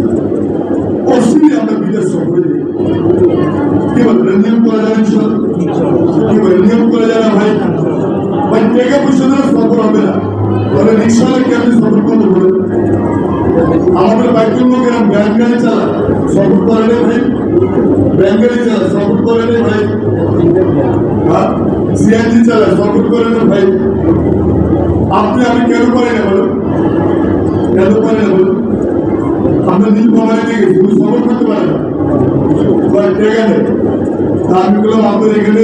অবশ্যই আমরা বিদেশ সফরে যাই। কি বলবেন নিয়ম করা যাবে, কি বলে নিয়ম করা যাবে ভাই? ভাই টাকা পয়সা দ্বারা সফর হবে না, তাহলে রিক্সাওয়ালা কেমনি সফর করতে বলে? আমাদের বাইকের লোকেরা ব্যাংক গাড়ি চালায়, সফর করে না ভাই, ব্যাংক গাড়ি চালায়, সফর করে না ভাই, সিএনজি চালায়, সফর করে না ভাই। আপনি আমি কেন পারি না বলো, কেন পারি না বলো? আমরা নীল কমাই দিয়ে গেছি, তুমি সফর করতে পারে না, টেকা নেই। আমি বললাম আমাদের এখানে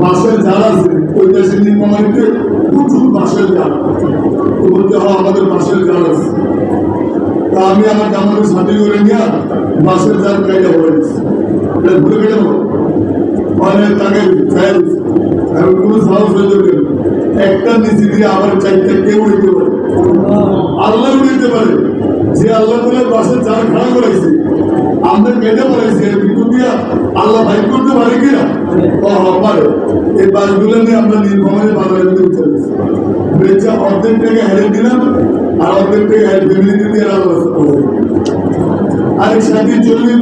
বাসের জাল আছে, ওই দেশের নীল কমাইতে প্রচুর বাসের জাল, তো বলতে হয় আমাদের বাসের জাল আছে। তা আমি আমার জামানের সাথে করে নিয়ে বাসের জাল কাইটা হয়ে গেছি, ঘুরে কেটে হবো মানে তাকে খাই আমি কোনো সাহস হয়ে যাবে একটা নিচে দিয়ে আবার চারটা কেউ উঠতে পারে, আল্লাহ উঠতে পারে। যে আল্লাহ বলে বাসের জাল খাড়া করাইছে, আমরা কেটে পড়াইছি, এর ভিতর দিয়া আল্লাহ ভাই করতে পারে কিনা? পারে। এই বাসগুলো নিয়ে আমরা নীলফামারী বাজারের দিকে চলেছি, বেচা অর্ধেক টাকা হেরে দিলাম আর অর্ধেক টাকা ফ্যামিলিতে দিয়ে আল্লাহ করে আরেক সাথে চলে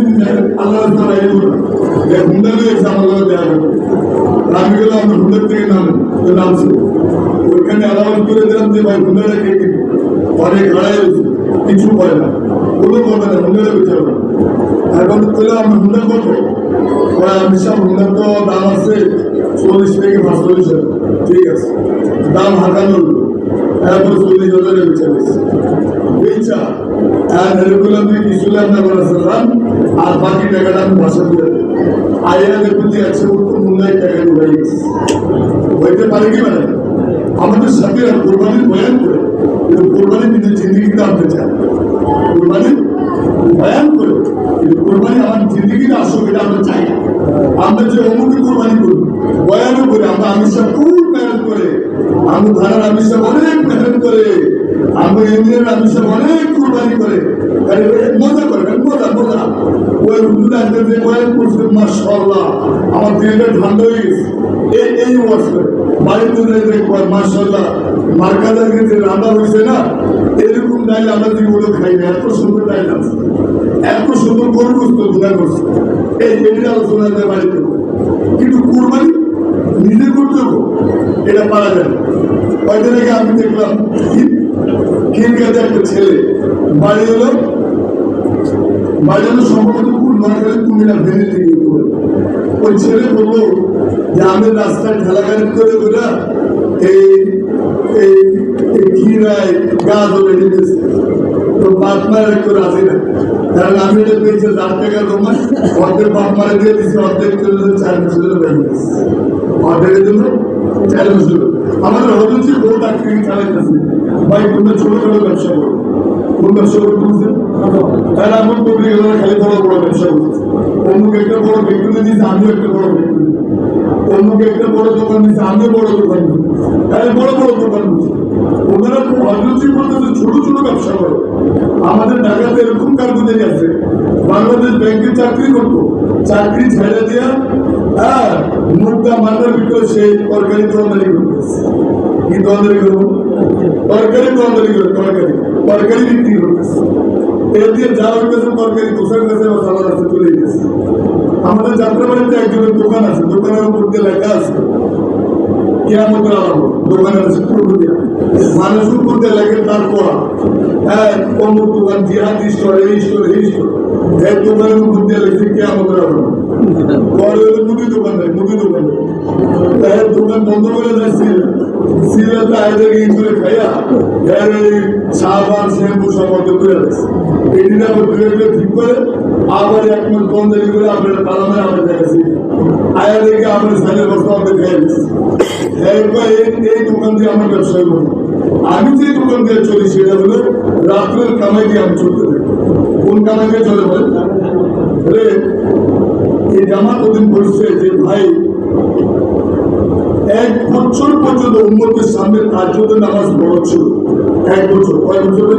আল্লাহ হুন্ডা রয়েছে আমার লোক দেওয়া যাবে। আমি গেলাম আমরা হুন্ডার থেকে নামছি, ওইখানে অ্যালাউন্স করে দিলাম যে ভাই হুন্ডাটা কে কিনবে, অনেক হারাই রয়েছে, কিছু করে না, কোনো করবে না, হুন্ডাটা বেঁচে হবে। এখন পেলাম আমরা হুন্ডা কত আমি সব হুন্ডার তো দাম আছে 40 থেকে 45 হাজার, ঠিক আছে, দাম হাঁকানো এরপর 40,000 বেচা গেছে, বেচা আর এগুলো আমি কিছু আপনার করেছিলাম আর বাকি টাকাটা আমি বাসা দিয়ে আইয়াদের প্রতি 100 মুন্ডায় টাকা ঢুকাই গেছে। হইতে পারে কি মানে আমাদের সাথে কোরবানির বয়ান করে, কিন্তু কোরবানি নিজের জিন্দিগিতে আনতে চায়, কোরবানি বয়ান করে, কিন্তু কোরবানি আমার জিন্দিগিতে আসুক এটা আমরা চাই না। আমরা যে অমুকে কোরবানি করি, বয়ানও করে, আমরা আমিষা খুব মেহনত করে, আমি ধারার আমিষা অনেক মেহনত করে, আমরা ইউনিয়নের আমিষা অনেক কোরবানি করে, মজা করে, মজা মজা। ওই হুজুর আসবে যে বয়ান করছে, মাশাআল্লাহ আমার দিলটা ঠান্ডা হয়ে গেছে। এই ওয়াজ করে বাড়িতে দেখবার মাশাআল্লাহ মার্কাদার যে রান্না হয়েছে না, এরকম ডাইল আমরা জীবনে খাই না, এত সুন্দর ডাইল আছে, এত সুন্দর গরু গোস্ত গুণা করছে, এই এটি আলোচনা যায় বাড়িতে। কিন্তু কোরবানি নিজে করতে হবে, এটা পারা যায় না। কয়দিন আগে আমি দেখলাম খিলগাতে একটা ছেলে বাড়ি হলো সম্ভবত কুমিল্লা ভেঙে থেকে ওই ছেলে বললো যে আমি রাস্তায় ঠেলাগাড়ি করে ওরা এই ঘিরায় গাছ ওরে নিতেছে, তো বাপ মায়ের একটু রাজি না, কারণ আমি এটা পেয়েছি 4 টাকা রোমান, অর্ধেক বাপ মারে দিয়ে দিচ্ছি, অর্ধেক 4 বছরের বাইরে অর্ধেকের জন্য 4 বছর। আমাদের হচ্ছে বউ চাকরি চালাইতেছে, ভাই তোমরা ছোটখাটো ব্যবসা করো, কোন ব্যবসা করতে বুঝছেন? তারা আমার পক্ষে গেল খালি বড় বড় ব্যবসা করছে, অমুক একটা বড় ব্যক্তি দিয়েছে, আমিও একটা বড় ব্যক্তি, অমুক একটা বড় দোকান দিয়েছে, আমিও বড় দোকান দিই, তাহলে বড় বড় দোকান দিচ্ছে। ওনারা খুব অযোগ্য করতেছে, ছোট ছোট ব্যবসা করে। আমাদের ঢাকাতে এরকম কারগুজারি আছে, বাংলাদেশ ব্যাংকে চাকরি করতো, চাকরি ছেড়ে দিয়া মুদ্রা মাথার ভিতরে সেই তরকারি তরকারি করতেছে। কি তরকারি করবো? তরকারি তরকারি করে তরকারি বিক্রি করতেছে। এর দিয়ে যা হইতেছে তরকারি দোষের কাছে বা সালাদ আছে চলে গেছে। আমাদের যাত্রাবাড়িতে একজনের দোকান আছে, দোকানের উপর দিয়ে লেখা আছে কিয়ামতের আলামত, দোকানের মানুষ উপর দিয়ে লেখে তার পড়া, অমুক দোকান জিহাদি স্টোর, এই স্টোর, এই স্টোর, এই দোকানের উপর দিয়ে লেখে কিয়ামতের আলামত। পরে হলো মুদি দোকান নেই, মুদি দোকান দোকান বন্ধ করে যাচ্ছি, সিরিয়াতে আয়দাকে ইন্দুরে খাইয়া সাবান শ্যাম্পু সব বন্ধ করে যাচ্ছে। এদিন আবার দুটো ঠিক করে আবার 1 মাস বন্ধ করে আপনার তালামে আমরা দেখাচ্ছি, আয়া দেখে আপনার সাইলের বস্তা আমাদের খেয়ে দিচ্ছি। এই দোকান দিয়ে আমার ব্যবসা করি, আমি যে দোকান দিয়ে চলি সেটা হলো রাত্রের কামাই দিয়ে আমি চলতে থাকি। কোন কামাই দিয়ে চলে বলেন? এই জামা ওদিন বলছে যে ভাই 1 বছর পর্যন্ত উম্মতের সামনে তাহাজ্জুদের নামাজ বড় ছিল। 1 বছর, কয় বছরে?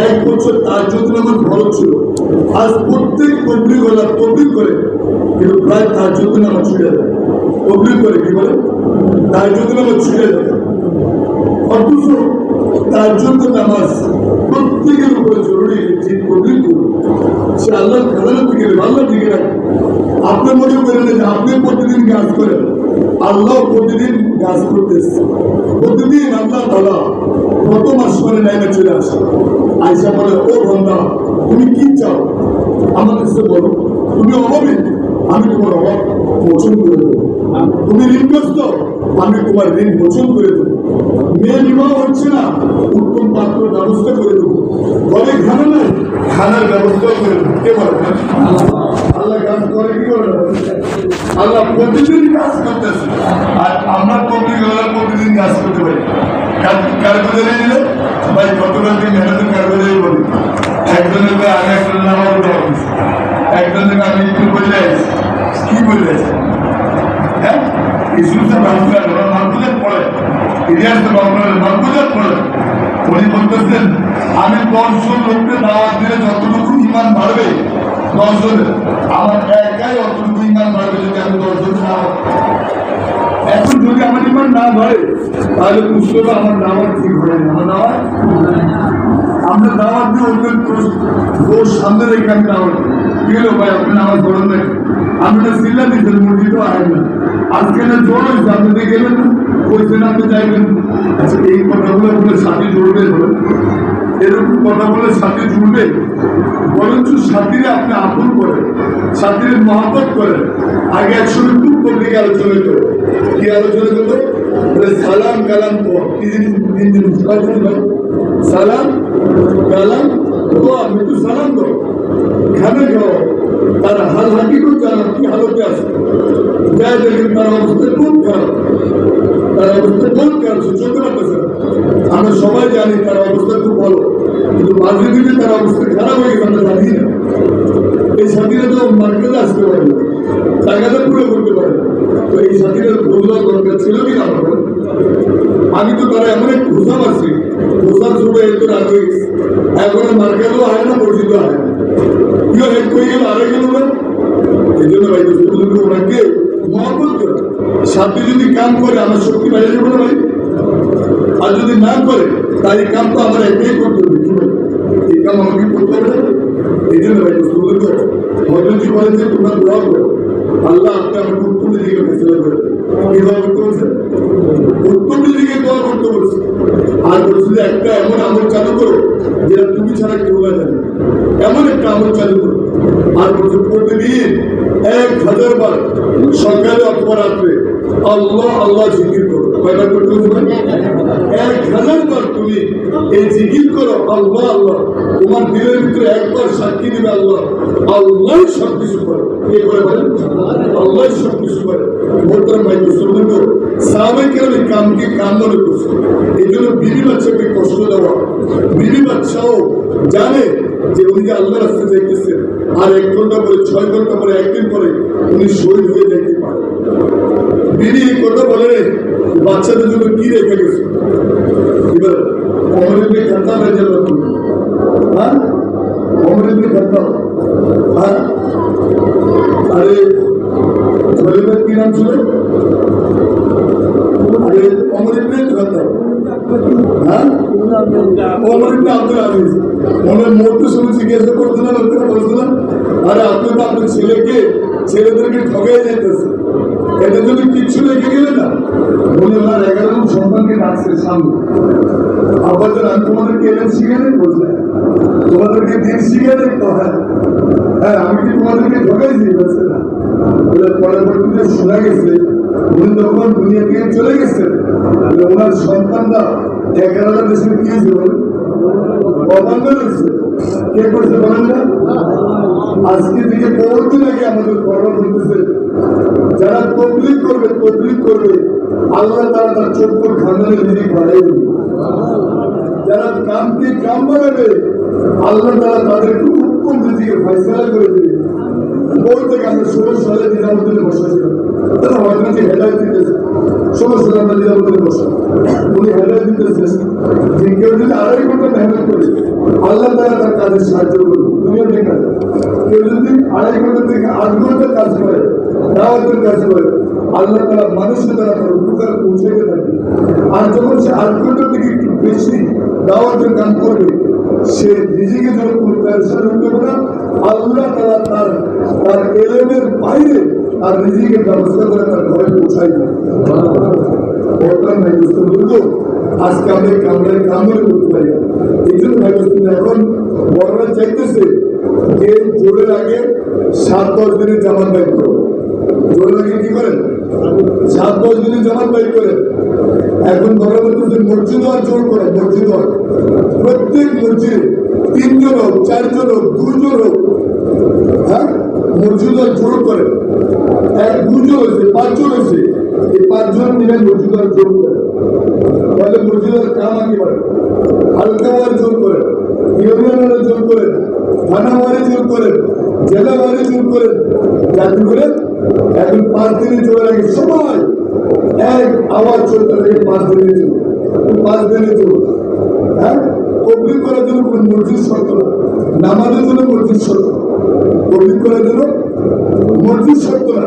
1 বছর তাহাজ্জুদের নামাজ বড় ছিল। আজ প্রত্যেক তবলিগ করে কিন্তু প্রায় তাহাজ্জুদের নামাজ ছুটে যায়। তবলিগ করে কি বলে? তাহাজ্জুদের নামাজ ছুটে যায়। অথচ তাহাজ্জুদের নামাজ প্রত্যেকের উপরে জরুরি, ঠিক তবলিগ করুন, সে আল্লাহর খাজানা থেকে আল্লাহ দিকে রাখে। আপনি মনে করেন যে আপনি প্রতিদিন কাজ করেন, আল্লাহ প্রতিদিন কাজ করতেছে, প্রতিদিন আল্লাহ তাআলা কত মাস পরে লাইনে চলে আসে। আইসা বলে, ও বন্ধা তুমি কি চাও আমার কাছে বলো, তুমি অভাবী আমি তোমার অভাব মোচন করে দেবো, তুমি ঋণগ্রস্ত আমি তোমার ঋণ মোচন করে দেবো, মেয়ে বিবাহ হচ্ছে না উত্তম পাত্র ব্যবস্থা করে দেবো, ঘরে খানা নাই খানার ব্যবস্থা করে দেবো। কে বলে? আল্লাহ কাজ করে কি করে? আল্লাহ প্রতিদিন কাজ করতেছে, আর আমরা প্রতিদিন কাজ করতে পারি। কারবাজারে নিলে ভাই গতকালকে মেহনতের কারবাজারে বলি, একজনের আমি একজনের নাম একজনের আমি একটু বলে আসছি, কি বলে আসছি? হ্যাঁ, ইসুসে মাহবুজার পড়ে, ইতিহাসে মাহবুজার পড়ে, উনি বলতেছেন আমি 10 জন লোককে দাওয়াত দিলে যতটুকু ইমান বাড়বে 10 জনের, আমার একাই অতটুকু ইমান বাড়বে যদি আমি 10 জন না। এখন যদি আমার ইমান না বাড়ে তাহলে বুঝতে আমার দাওয়াত ঠিক হয় না। আমার দাওয়াত আমরা দাওয়াত দিয়ে ওদের দোষ সামনে রেখে আমি দাওয়াত কি হলো ভাই আপনি নামাজ পড়েন না, আমি তো সিল্লা দিচ্ছেন মসজিদও আয় না, আজকে না জোর হয়েছে আপনি গেলেন বলছেন আপনি যাইবেন। আচ্ছা এই কথাগুলো বলে সাথী জুড়বে, এরকম কথা বলে সাথী জুড়বে, বরঞ্চ সাথীরে আপনি আপন করেন, সাথীরে মহাব্বত করেন। আগে একসঙ্গে খুব পব্লিক আলোচনা করো, কি আলোচনা করতো? সালাম কালাম পর তিন দিন সালাম কালাম তো আপনি তো সালাম দো, খানা খাও, তার হাল হাকিকত জানো কি হালতে আছে, যাই দেখেন তার অবস্থা খুব খারাপ, তার অবস্থা খুব খারাপ, চলতে পারতেছে না। আমরা সবাই জানি তার অবস্থা খুব ভালো, কিন্তু মাঝে দিকে তার অবস্থা খারাপ হয়ে গেছে, আমরা জানি না। এই সাথীরা তো মার্কেটে আসতে পারে না, টাকাটা পুরো করতে পারে না, তো এই সাথীরা বোঝা দরকার ছিল কি না? আমি তো তারা এমন এক ঘোষা পাচ্ছি, ঘোষার সময় একটু রাগ হয়ে গেছে, এখন মার্কেটও হয় না, মসজিদও হয় না, কেউ এক হয়ে গেল আড়াই গেল না। এই জন্য ভাই ওনাকে মহব্বত করে, সাথে যদি কাম করে আমার শক্তি বাইরে যাবে না ভাই, আর যদি না করে তার এই কাম তো আমার একটাই করতে হবে, কি ভাই এই কাম আমাকে করতে হবে। এই জন্য ভাই হজরতজি বলেন যে তোমরা দোয়া করো, আল্লাহ আপনি আমাকে উত্তম দিকে ফেসলা করে কি দোয়া করতে বলছে? উত্তম দিকে দোয়া করতে বলছে। আর বলছে যে একটা এমন আমল চালু করো যেটা তুমি ছাড়া কেউ না জানে, এমন একটা আমল চালু করো। আর বলছে প্রতিদিন 1000 বার সকালে অথবা রাত্রে আল্লাহ আল্লাহ জিকির করো। কয়বার করতে হবে? 1000 বার তুমি এই জিকির করো আল্লাহ আল্লাহ, তোমার দিলের ভিতরে একবার সাক্ষী দিবে আল্লাহ, আল্লাহ সব কিছু করে। কে করে বলেন? আল্লাহ সব কিছু করে। মোহতারাম ভাই মুসলমান সাহাবায়ে কেরাম এই কামকে কাম মনে করছে। এই জন্য বিবি বাচ্চাকে কষ্ট দেওয়া, বিবি বাচ্চাও জানে যে উনি যে আল্লাহ রাস্তায় যাইতেছেন, আর 1 ঘন্টা পরে 6 ঘন্টা পরে একদিন পরে উনি শহীদ হয়ে যাইতে পারে। বিবি এই কথা বলে বাচ্চাদের জন্য কি রেখে গেছে? এবার ওমর ইবনে খাত্তাব রাদিয়াল্লাহু আনহু, হ্যাঁ ওমর ইবনে খাত্তাব, হ্যাঁ আরে খলিফার কি নাম ছিল? আরে ওমর ইবনে খাত্তাব, হ্যাঁ ওমর ইবনে আব্দুল আজিজ। ওনার মরতে সময় জিজ্ঞাসা করছিলেন, লোকেরা বলছিলেন আরে আপনি তো আপনার ছেলেদেরকে ঠকাই যাইতেছে, এটা যদি কিচ্ছু রেখে গেলেন না। উনি ওনার 11 জন সন্তানকে ডাকছে সামনে, আব্বাজান আমি তোমাদেরকে এলেন শিখে নেই, বলছে তোমাদেরকে দিন শিখে নেই তো, হ্যাঁ আমি কি তোমাদেরকে ঠকাইছি? বলছে না। পরবর্তীতে শোনা গেছে উনি যখন দুনিয়া থেকে চলে গেছেন, ওনার সন্তানরা 11টা দেশের কি হয়েছে বলেন? অবান্ধ রয়েছে। কে করছে বলেন না? আজকে থেকে বহুদিন আগে আমাদের গর্ব হইতেছে, যারা তবলিগ করবে আল্লাহ তারা তার চোখ খান্দানের দিকে বাড়াই দেবে, যারা কামকে কাম বানাবে আল্লাহ তারা তাদেরকে উত্তম দিকে ফয়সালা করে দেবে। ওই থেকে আমরা 16 সালে নিজামুদ্দিনে বসেছিলাম, তারা হয়তো হেদায়ত দিতেছে, 16 সালে আমরা নিজামুদ্দিনে বসা, উনি হেদায়ত দিতেছে যে কেউ যদি 2.5 ঘন্টা মেহনত করে আল্লাহ তারা তার কাজে সাহায্য করবে। দুনিয়া দেখা যায় কেউ যদি 2.5 ঘন্টা থেকে 8 ঘন্টা কাজ করে, দাওয়াতের কাজ করে, আল্লাহ তারা মানুষের দ্বারা তার উপকার পৌঁছাইতে থাকে। আর যখন সে 8 ঘন্টা থেকে একটু বেশি দাওয়াতের কাজ করবে, সে নিজেকে যখন কোনো প্যারেশান হতে পারে, আল্লাহ তারা তার তার এলেমের বাইরে আর রিজিকের ব্যবস্থা করে তার ঘরে পৌঁছাই বর্তমান ভাই দোস্ত বলতো আজকে আমরা কামড়ে করতে পারি না। এই জন্য ভাই দোস্ত এখন বড়রা চাইতেছে যে জোরের আগে 7-10 দিনের জামাত বাইক করো। জোরের আগে কি করেন? 7-10 দিনের জামাত বাইক করেন। এখন বড়রা বলতেছে মসজিদ আর জোর করে, মসজিদ আর প্রত্যেক মসজিদে 3 জন হোক, 4 জন হোক, 2 জন হোক, হ্যাঁ মসজিদ আর জোর করে। 1-2 জন হয়েছে, 5 জন হয়েছে, এই 5 জন মিলে মসজিদ আর জোর করে। তাহলে মসজিদ আর কাম আগে বাড়ে, হালকা ওয়ার জোর করে, ইউনিয়নের জোর করে, থানা ওয়ারে জোর করে, জেলা ওয়ারে জোর করে, যাতে করে এখন 5 দিনে জোর আগে সবাই এক আওয়াজ চলতে থাকে। 5 দিনের জন্য 5 দিনের জন্য হ্যাঁ কমপ্লিট করার জন্য কোন মসজিদ শর্ত না, নামাজের জন্য মসজিদ শর্ত, কমপ্লিট করার জন্য মসজিদ শর্ত না।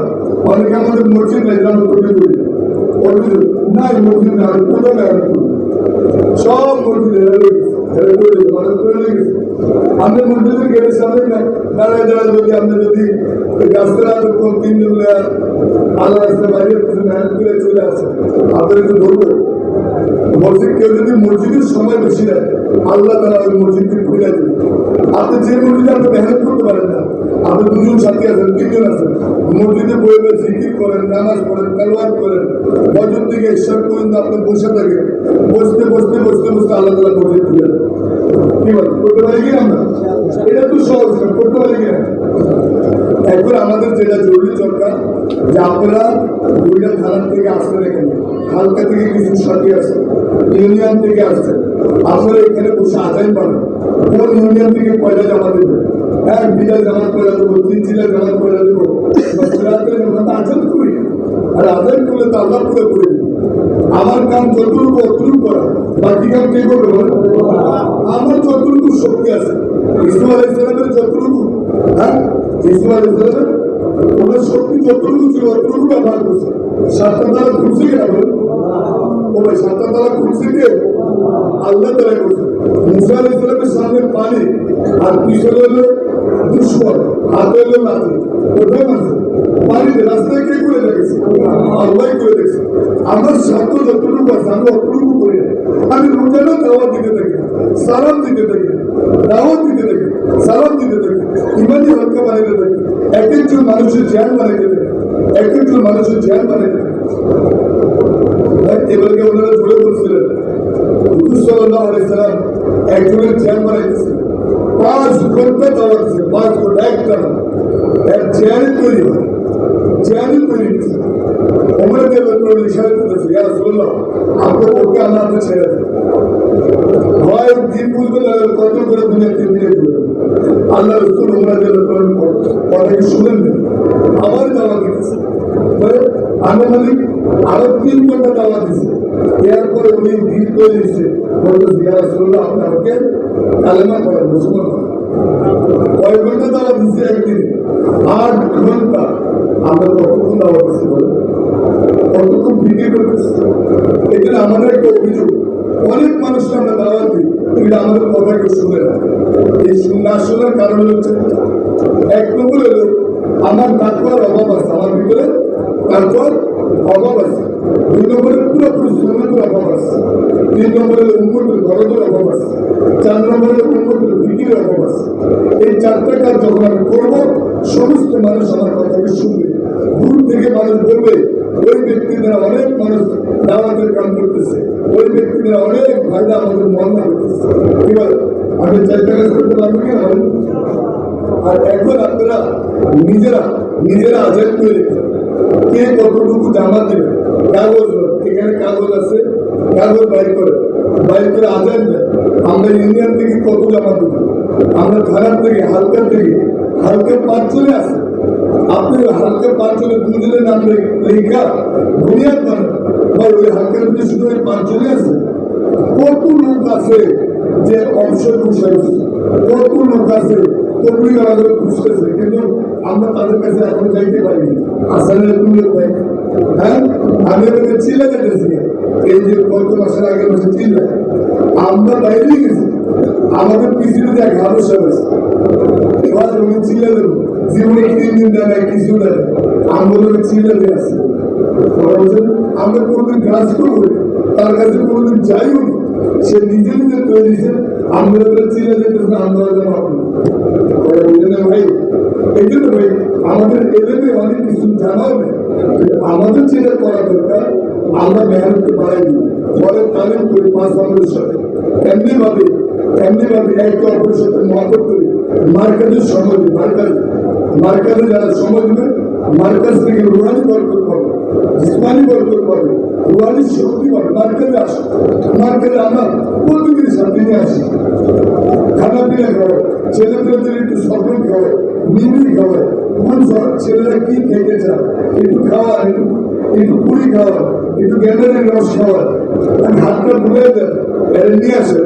অনেকে আমাদের মসজিদ নাই, আমরা কমপ্লিট করি নাই, মসজিদ না কোনো না, সব মসজিদ আমাদের মসজিদে গেলে সামনে দাঁড়ায় দাঁড়ায় যদি আপনি যদি রাস্তায় 3 দিন আল্লাহ রাস্তায় বাইরে মেহনত করে চলে আসে, আপনার একটু ধরবো। মসজিদ কেউ যদি মসজিদের সময় বেশি দেয়, আল্লাহ তারা ওই মসজিদকে খুলে দেবে। আপনি যে মসজিদে আপনি মেহনত করতে পারেন না, আপনি 2 জন সাথী আছেন, 3 জন আছেন, মসজিদে বয়ে বয়ে জিকির করেন, নামাজ পড়েন, তেলাওয়াত করেন, ফজর থেকে ইশা পর্যন্ত আপনি বসে থাকেন, বসতে বসতে বসতে বসতে আল্লাহ তারা মসজিদ খুলে দেবে। কি বলেন, করতে পারি কিনা আমরা? এটা তো সহজ, করতে পারি কিনা? এখন আমাদের যেটা জরুরি দরকার যে আপনারা 2টা থানার থেকে আসছেন, এখানে হালকা থেকে কিছু সাথী আসছেন, ইউনিয়ন থেকে আসছেন, আপনারা এখানে বসে আদায় পাবেন। কোন ইউনিয়ন থেকে পয়লা জমা দেবেন? হ্যাঁ, বিড়া জমা করে দেবো, 3 জেলা জমা করে দেবো, আজাদ করি। আর আদায় করলে তো আল্লাহ পুরো করে দেবো। আমার কাম যতটুকু অতটুকু করা, বাকি কাম কে করবে? আমার যতটুকু শক্তি আছে, ইসমাইল আলাইহিস সালামের যতটুকু, হ্যাঁ ইসমাইল আলাইহিস সালামের ওনার শক্তি যতটুকু ছিল অতটুকু ব্যবহার করছে। 7টা তালা খুলছে কিনা বলেন? ও ভাই 7টা তালা খুলছে কে? আল্লাহ তালা করছে। মুসা আলাইহিস সালামের সামনে পানি, আর পিছনে হলো দুশ্মন, হাতে হলো লাঠি, কোথায় মারছে? পানিতে। রাস্তায় কে করে দেখেছে? আল্লাহ করে দেখছে। আমার স্বার্থ যতটুকু আছে আমি অতটুকু করি না। আমি রোজানা দাওয়াত দিতে থাকি, সালাম দিতে থাকি, দাওয়াত দিতে থাকি, সালাম দিতে থাকি, ইমানি হত্যা বানাইতে থাকি, এক একজন মানুষের জ্ঞান বানাইতে থাকি, এক একজন মানুষের জ্ঞান বানাইতে থাকি। এবারকে ওনারা ধরে বলছিলেন হুজুর সাল্লাল্লাহু আলাইহি সাল্লাম একজনের জ্ঞান বানাইতেছে, 5 ঘন্টা দাওয়াত দিচ্ছে, 5 ঘন্টা একটা না, এক জ্ঞানই তৈরি হয়, জ্ঞানই তৈরি হচ্ছে। ওমর রাদিয়াল্লাহু আনহু ইশারা করতেছে, ইয়া রাসূলুল্লাহ আপনি ওকে আমাকে ছেড়ে দেন, হয় দিন বুঝবে না কত করে দুনিয়াতে মিলে দেবে। আল্লাহ রাসূল ওমর রাদিয়াল্লাহু আনহু কথাকে শুনেন না, আবার দাওয়াত দিতেছে। আনুমানিক আরো 3 ঘন্টা দাওয়াত দিচ্ছে। এরপরে উনি দিন তৈরি দিচ্ছে, বলতেছে ইয়া রাসূলুল্লাহ আপনি আমাকে কালেমা পড়ান, মুসলমান করেন। কয় ঘন্টা দাওয়াত দিচ্ছে? একদিন 8 ঘন্টা। আমরা কতক্ষণ দাওয়াত দিচ্ছি বলেন? কতক্ষণ বিক্রি করতেছি? এখানে আমাদের একটা অভিযোগ, অনেক মানুষকে আমরা দাওয়াত দিই কিন্তু আমাদের কথা কেউ শুনে না। এই না শোনার কারণ হচ্ছে 1 নম্বর হলো আমার তাকওয়ার অভাব আছে, আমার ভিতরে তাকওয়ার অভাব আছে। 2 নম্বরে পুরোপুরি সুন্নাতের অভাব আছে। 3 নম্বরে উম্মতের দরদের অভাব আছে। 4 নম্বরে উম্মতের ফিকিরের অভাব আছে। এই 4টা কাজ যখন আমি করবো, সমস্ত মানুষ আমার কথাকে শুনবে। দূর থেকে মানুষ বলবে ওই ব্যক্তি দ্বারা অনেক মানুষ দাওয়াতের কাম করতেছে, ওই ব্যক্তি দ্বারা অনেক ভাইরা আমাদের মহল্লা করতেছে। কি বলে আমি 4টা কাজ করতে পারবো কিনা বলেন? আর এখন আপনারা নিজেরা আজাদ তৈরি করেন, কে কতটুকু জামা দেবে। কাগজ এখানে কাগজ আছে, কাগজ বাইর করে আজাদ দেয়। আমরা ইউনিয়ন থেকে কত জামা দেবো, আমরা থানার থেকে হালকা 5 জনে আছে। আপনি হালকা 5 জনে 2 জনের নাম লেখা বুনিয়াদ বানান, ভাই ওই হালকার মধ্যে শুধু ওই 5 জনে আছে। কত লোক আছে যে অবসর খুশি, কত লোক আছে কর্মীরা আমাদের খুঁজতেছে, কিন্তু আমরা তাদের কাছে এখন যাইতে পারিনি। আসলে হ্যাঁ আমি ওকে চিল্লা যেতেছি, এই যে কত মাসের আগে মাসে চিল্লা আমরা বাইরে গেছি, আমাদের পিছনে যে 11 সাল আছে, এবার উনি চিল্লা দেবো জীবনে 3 দিন দেয় না কিছু দেয় আন্দোলনে চিল্লাতে আসছে আমরা কোনোদিন কাজ করবো তার কাছে কোনোদিন যাইও না সে নিজে নিজে তৈরি দিয়েছে আন্দোলনের চিল্লা যেতেছে আন্দোলনের মাধ্যমে ভাই এই জন্য ভাই আমাদের এলেমে অনেক কিছু জানাও নেই আমাদের যেটা করা দরকার আমরা মেহনতকে বাড়াই দিই ফলে তালিম করি 5 বছরের সাথে এমনি ভাবে একে অপরের সাথে মহব্বত করি মার্কাজের সময় দিই মার্কাজে যারা সময় দেবে মার্কাজ থেকে রুহানি বরকত পাবে জিসমানি বরকত পাবে রুহানি শক্তি পাবে মার্কাজে আসে মার্কাজে আমরা প্রতিদিন শান্তি নিয়ে আসি খানা পিনা খাওয়ায় ছেলেদের একটু সফল খাওয়ায় মিমি খাওয়ায় কোন ছেলেরা কি খেতে চায় একটু খাওয়া একটু পুরি খাওয়া একটু গ্যান্ডারের রস খাওয়া হাতটা ভুলে দেন এটা নিয়ে আসে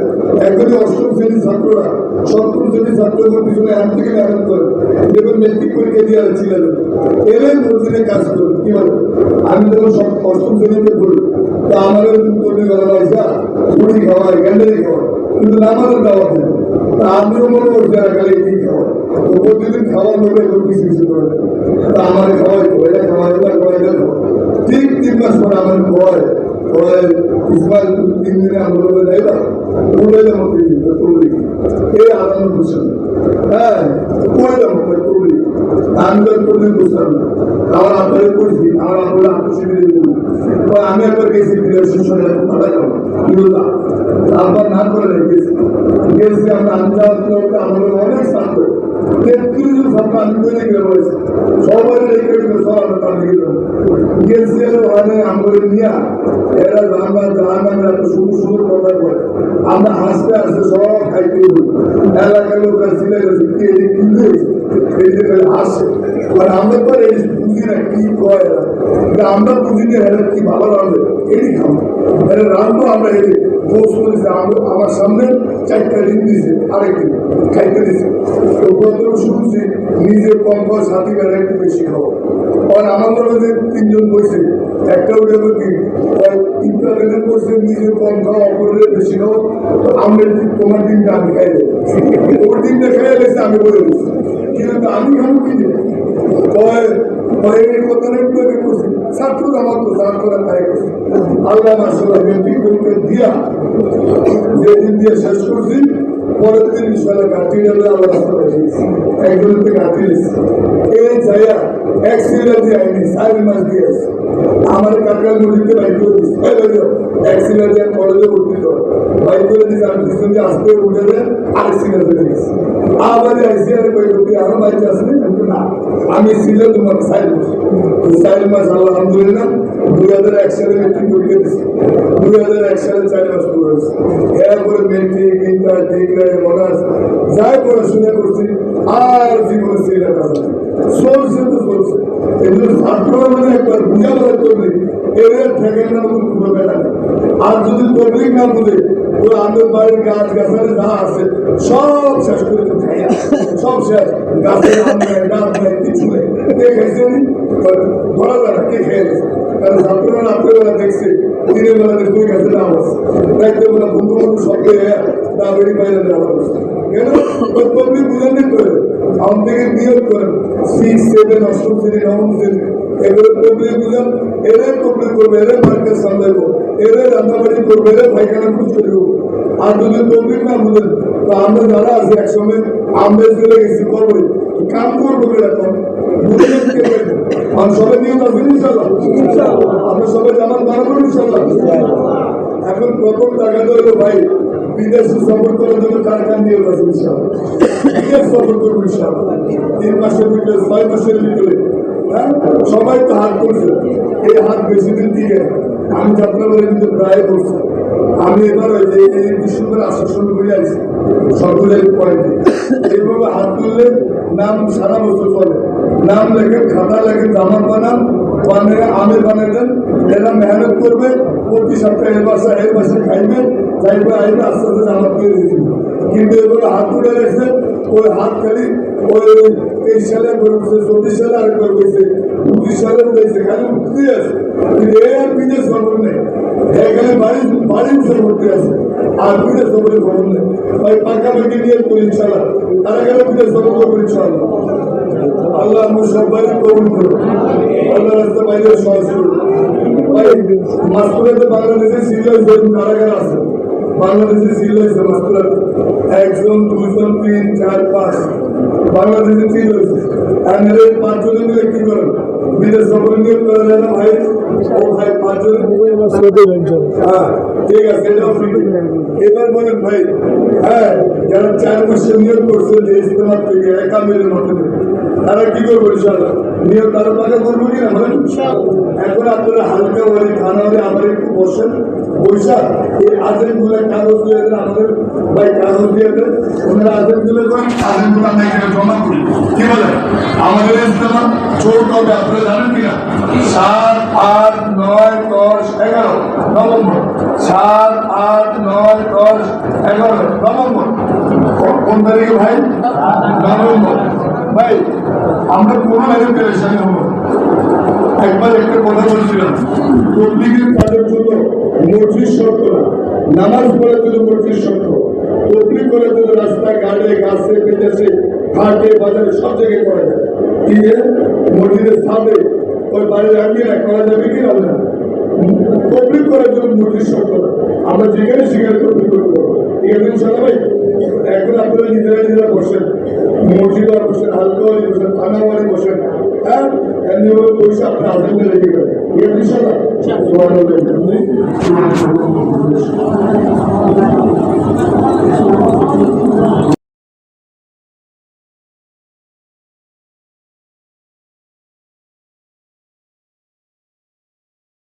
একবারে 8ম শ্রেণীর ছাত্ররা 7ম শ্রেণীর ছাত্রদের পিছনে হাত থেকে মেহনত করে দেখবেন মেট্রিক পরীক্ষা দিয়ে ছিলেন এরাই মসজিদে কাজ করবে কি বলে আমি যখন 8ম শ্রেণীতে পড়ি তা আমাদের তৈরি করা পয়সা পুরি খাওয়ায় গ্যান্ডারি খাওয়ায় কিন্তু নামাজের দাওয়া দেয় তা আমিও মনে করছি খালি এই খাওয়া তো প্রতিদিন খাওয়ার লোকে কিছু কিছু করে তা আমার খাওয়াই এটা খাওয়াই এটা ঠিক 3 মাস পরে আমার খাওয়ায় ইসমাইল 3 দিনে আন্দোলনে যাই না পুরো মধ্যে করলি এই আদান বুঝছেন হ্যাঁ পুরো মধ্যে করলি আন্দোলন করলে বুঝতাম না আবার আপনারা করছি আমার আপনারা আত্মশিবিরে আমি একবার গেছি শিশুরা কথা যাবো আবার না করে গেছি আমরা আন্তর্জাতিক আমাদের অনেক ছাত্র 33 ছাত্র আমি তৈরি করে বলেছি সবাই রেখে সব আমরা তার দিকে গেছি ওখানে আমাদের নিয়ে এরা জানা এত সুন্দর সুন্দর কথা বলে আমরা হাসতে হাসতে সব খাইতে এলাকার লোকরা ছিল কিন্তু এই যে হাসে আর আমরা তো এই বুঝি না কি কয় আমরা বুঝি না এরা কি ভালো রাঁধে এটি খাবো এরা রাঁধবো আমরা এই দোষ করেছে আমার সামনে 4টা ডিম দিয়েছে আরেকদিন খাইতে দিয়েছে তো প্রথম শুনছি নিজের কম খাওয়া সাথী বেলা একটু বেশি খাবো আর আমার মধ্যে 3 জন বসে একটা উঠে তিনটা বসে নিজের কম খাওয়া অপরের বেশি খাওয়া তো আমরা তোমার ডিমটা আমি খাই দেবো ওর ডিমটা খাইয়ে গেছে আমি বলে দিচ্ছি কিন্তু আমি খাবো কি ছাত্র আমার তো ছাত্ররা তাই করছে আল্লাহ মাসাল্লাহ মেট্রিক পরীক্ষা দিয়া যেদিন দিয়ে শেষ করছি পরের দিন ইনশাল্লাহ গাঁথি গেলে আল্লাহ রাস্তা একজনের থেকে গাঁথি নিচ্ছি এই যাইয়া এক সিলেট দিয়ে আইনি 4 মাস দিয়ে আসছে আমার কাকার নদীতে বাইক করে দিচ্ছি এক সিলেট দিয়ে কলেজে ভর্তি বাইক করে দিচ্ছে আমি পিছন দিয়ে আসতে উঠে দেয় আরেক সিলেট চলে গেছি আবার আইসি আর আরো বাইকে আসলে না আমি সিলেট তোমার 4 মাস আলহামদুলিল্লাহ 2001 সালে মেট্রিক পরীক্ষা দিচ্ছি 2001 সালে 4 মাস পড়েছি এরপরে মেট্রিক ইন্টার ডিগ্রি অনার্স যাই পড়াশোনা করছি আর জীবনে সিলেট আসে চলছে তো চলছে এগুলো ছাত্ররা মানে একবার বুঝা বলা করবে এদের থেকে না বুঝবে না আর যদি পাবলিক না বুঝে ও আমাদের বাড়ির গাছ গাছালি যা আছে সব শেষ করে তো খাই সব শেষ গাছের আম নেই ডাব নেই কিছু নেই দেখেছে ধরা যায় না কে খেয়ে গেছে কারণ ছাত্ররা রাত্রেবেলা দেখছে দিনের বেলা দেখতে গেছে ডাব আছে রাত্রেবেলা বন্ধু বন্ধু সঙ্গে ডাবেরই বাইরে দেওয়া হচ্ছে কেন পাবলিক বুঝানি করে আম থেকে নিয়োগ করেন 6, 7, 8ম শ্রেণী 9ম শ্রেণী এগুলো পাবলিক বুঝান এরাই পাবলিক করবে এরাই মার্কেট সামলাইবো এরাই রান্নাবাড়ি করবে এরাই পায়খানা খুঁজ করে আর যদি পাবলিক না বুঝেন তো আমরা যারা আছি একসময় আমরা চলে গেছি করবে কাম করবো এরকম আর সবাই নিয়ে আসবেন ইনশাল্লাহ আমরা সবাই জানার বানাবো ইনশাল্লাহ এখন প্রথম টাকা ধরলো ভাই বিদেশে সফর করার জন্য কারখান দিয়ে যাচ্ছে ইনশাল্লাহ বিদেশ সফর করবো ইনশাল্লাহ 3 মাসের ভিতরে 6 মাসের ভিতরে হ্যাঁ সবাই তো হাত করছে এই হাত বেশি দিন থেকে আমি যাত্রাবাড়ির কিন্তু প্রায় করছি আমি এবার ওই যে এই ডিসেম্বরে আশ্বাসন করে আসছি সকলের পয়েন্টে এইভাবে হাত তুললে নাম সারা বছর চলে নাম লেখেন খাতা লেখেন জামা বানান বানিয়ে আমি বানিয়ে দেন এরা মেহনত করবে প্রতি সপ্তাহে এর বাসা খাইবে যাইবে আইবে আস্তে আস্তে জামা দিয়ে দিয়েছিল কিন্তু এবার হাত তুলে রেখেছে ওই হাত খালি ওই 23 সালে একবার হয়েছে, 24 সালে আরেকবার হয়েছে, 25 সালে হয়েছে, খালি উঠতে আছে। কিন্তু এই আর বিদেশ খবর নেই, এখানে বাড়ি উৎসব করতে আছে, আর বিদেশ খবরের খবর নেই। ভাই পাকাপাকি নিয়ে করি ইনশাল্লাহ, তারা গেলে বিদেশ খবর করবো ইনশাল্লাহ। আল্লাহ সবাই কবুল করো, আল্লাহ রাস্তা বাইরে সহজ করো। ভাই মাস্কুরাতে বাংলাদেশে সিরিয়াস কারাগার আছে, বাংলাদেশে সিল হয়েছে মাস্কুরাত 1 জন 2 জন 3 4 5 বাংলাদেশে সিল হয়েছে। এর 5 জনের মিলে কি করেন বিদেশ সফর নিয়ে করা যায় না ভাই? ও ভাই 5 জন হ্যাঁ ঠিক আছে, এটাও ফ্রি। এবার বলেন ভাই, হ্যাঁ যারা 4 মাসের নিয়োগ করছে যে ইস্তেমার থেকে একা মিলের মাধ্যমে, তারা কি করবো ইনশাআল্লাহ? নিয়োগ তারা পাকা করবো কিনা বলেন? এখন আপনারা হালকা বাড়ি খানা হলে আমার একটু বসেন, বৈশাখ এই আজেন গুলো কাগজ দিয়ে দেন আমাদের, ভাই কাগজ দিয়ে দেন, ওনারা আজেন গুলো করেন, আজেন গুলো আমরা এখানে জমা করি। কি বলেন? আমাদের ইস্তেমা চোখ হবে, আপনারা জানেন কিনা? 7, 8, 9, 10, 11 নভেম্বর, 7, 8, 9, 10, 11 নভেম্বর। কোন তারিখে ভাই? নভেম্বর। ভাই আমরা কোনো এরকম পেরেশানি হবো। একবার একটা কথা বলছিলাম, তবলিগের কাজের জন্য মসজিদ শর্ত না, নামাজ পড়ার জন্য মসজিদ শর্ত। তবলিগ করার জন্য রাস্তা ঘাটে গাছে বিদেশে হাটে বাজারে সব জায়গায় করা যায়। কি যে মসজিদের ছাদে ওই বাড়ির আগে না করা যাবে কি হবে না? তবলিগ করার জন্য মসজিদ শর্ত না, আমরা যেখানে সেখানে তবলিগ করতে পারবো। ঠিক আছে ইনশাআল্লাহ ভাই? এখন আপনারা নিজেরা বসেন, মসজিদে বসেন, হালকাওয়ালি বসেন, থানাওয়ালি বসেন, হ্যাঁ এমনি ভাবে পয়সা আপনি আজেন্ডা রেখে দেবেন। ঠিক আছে ইনশাআল্লাহ?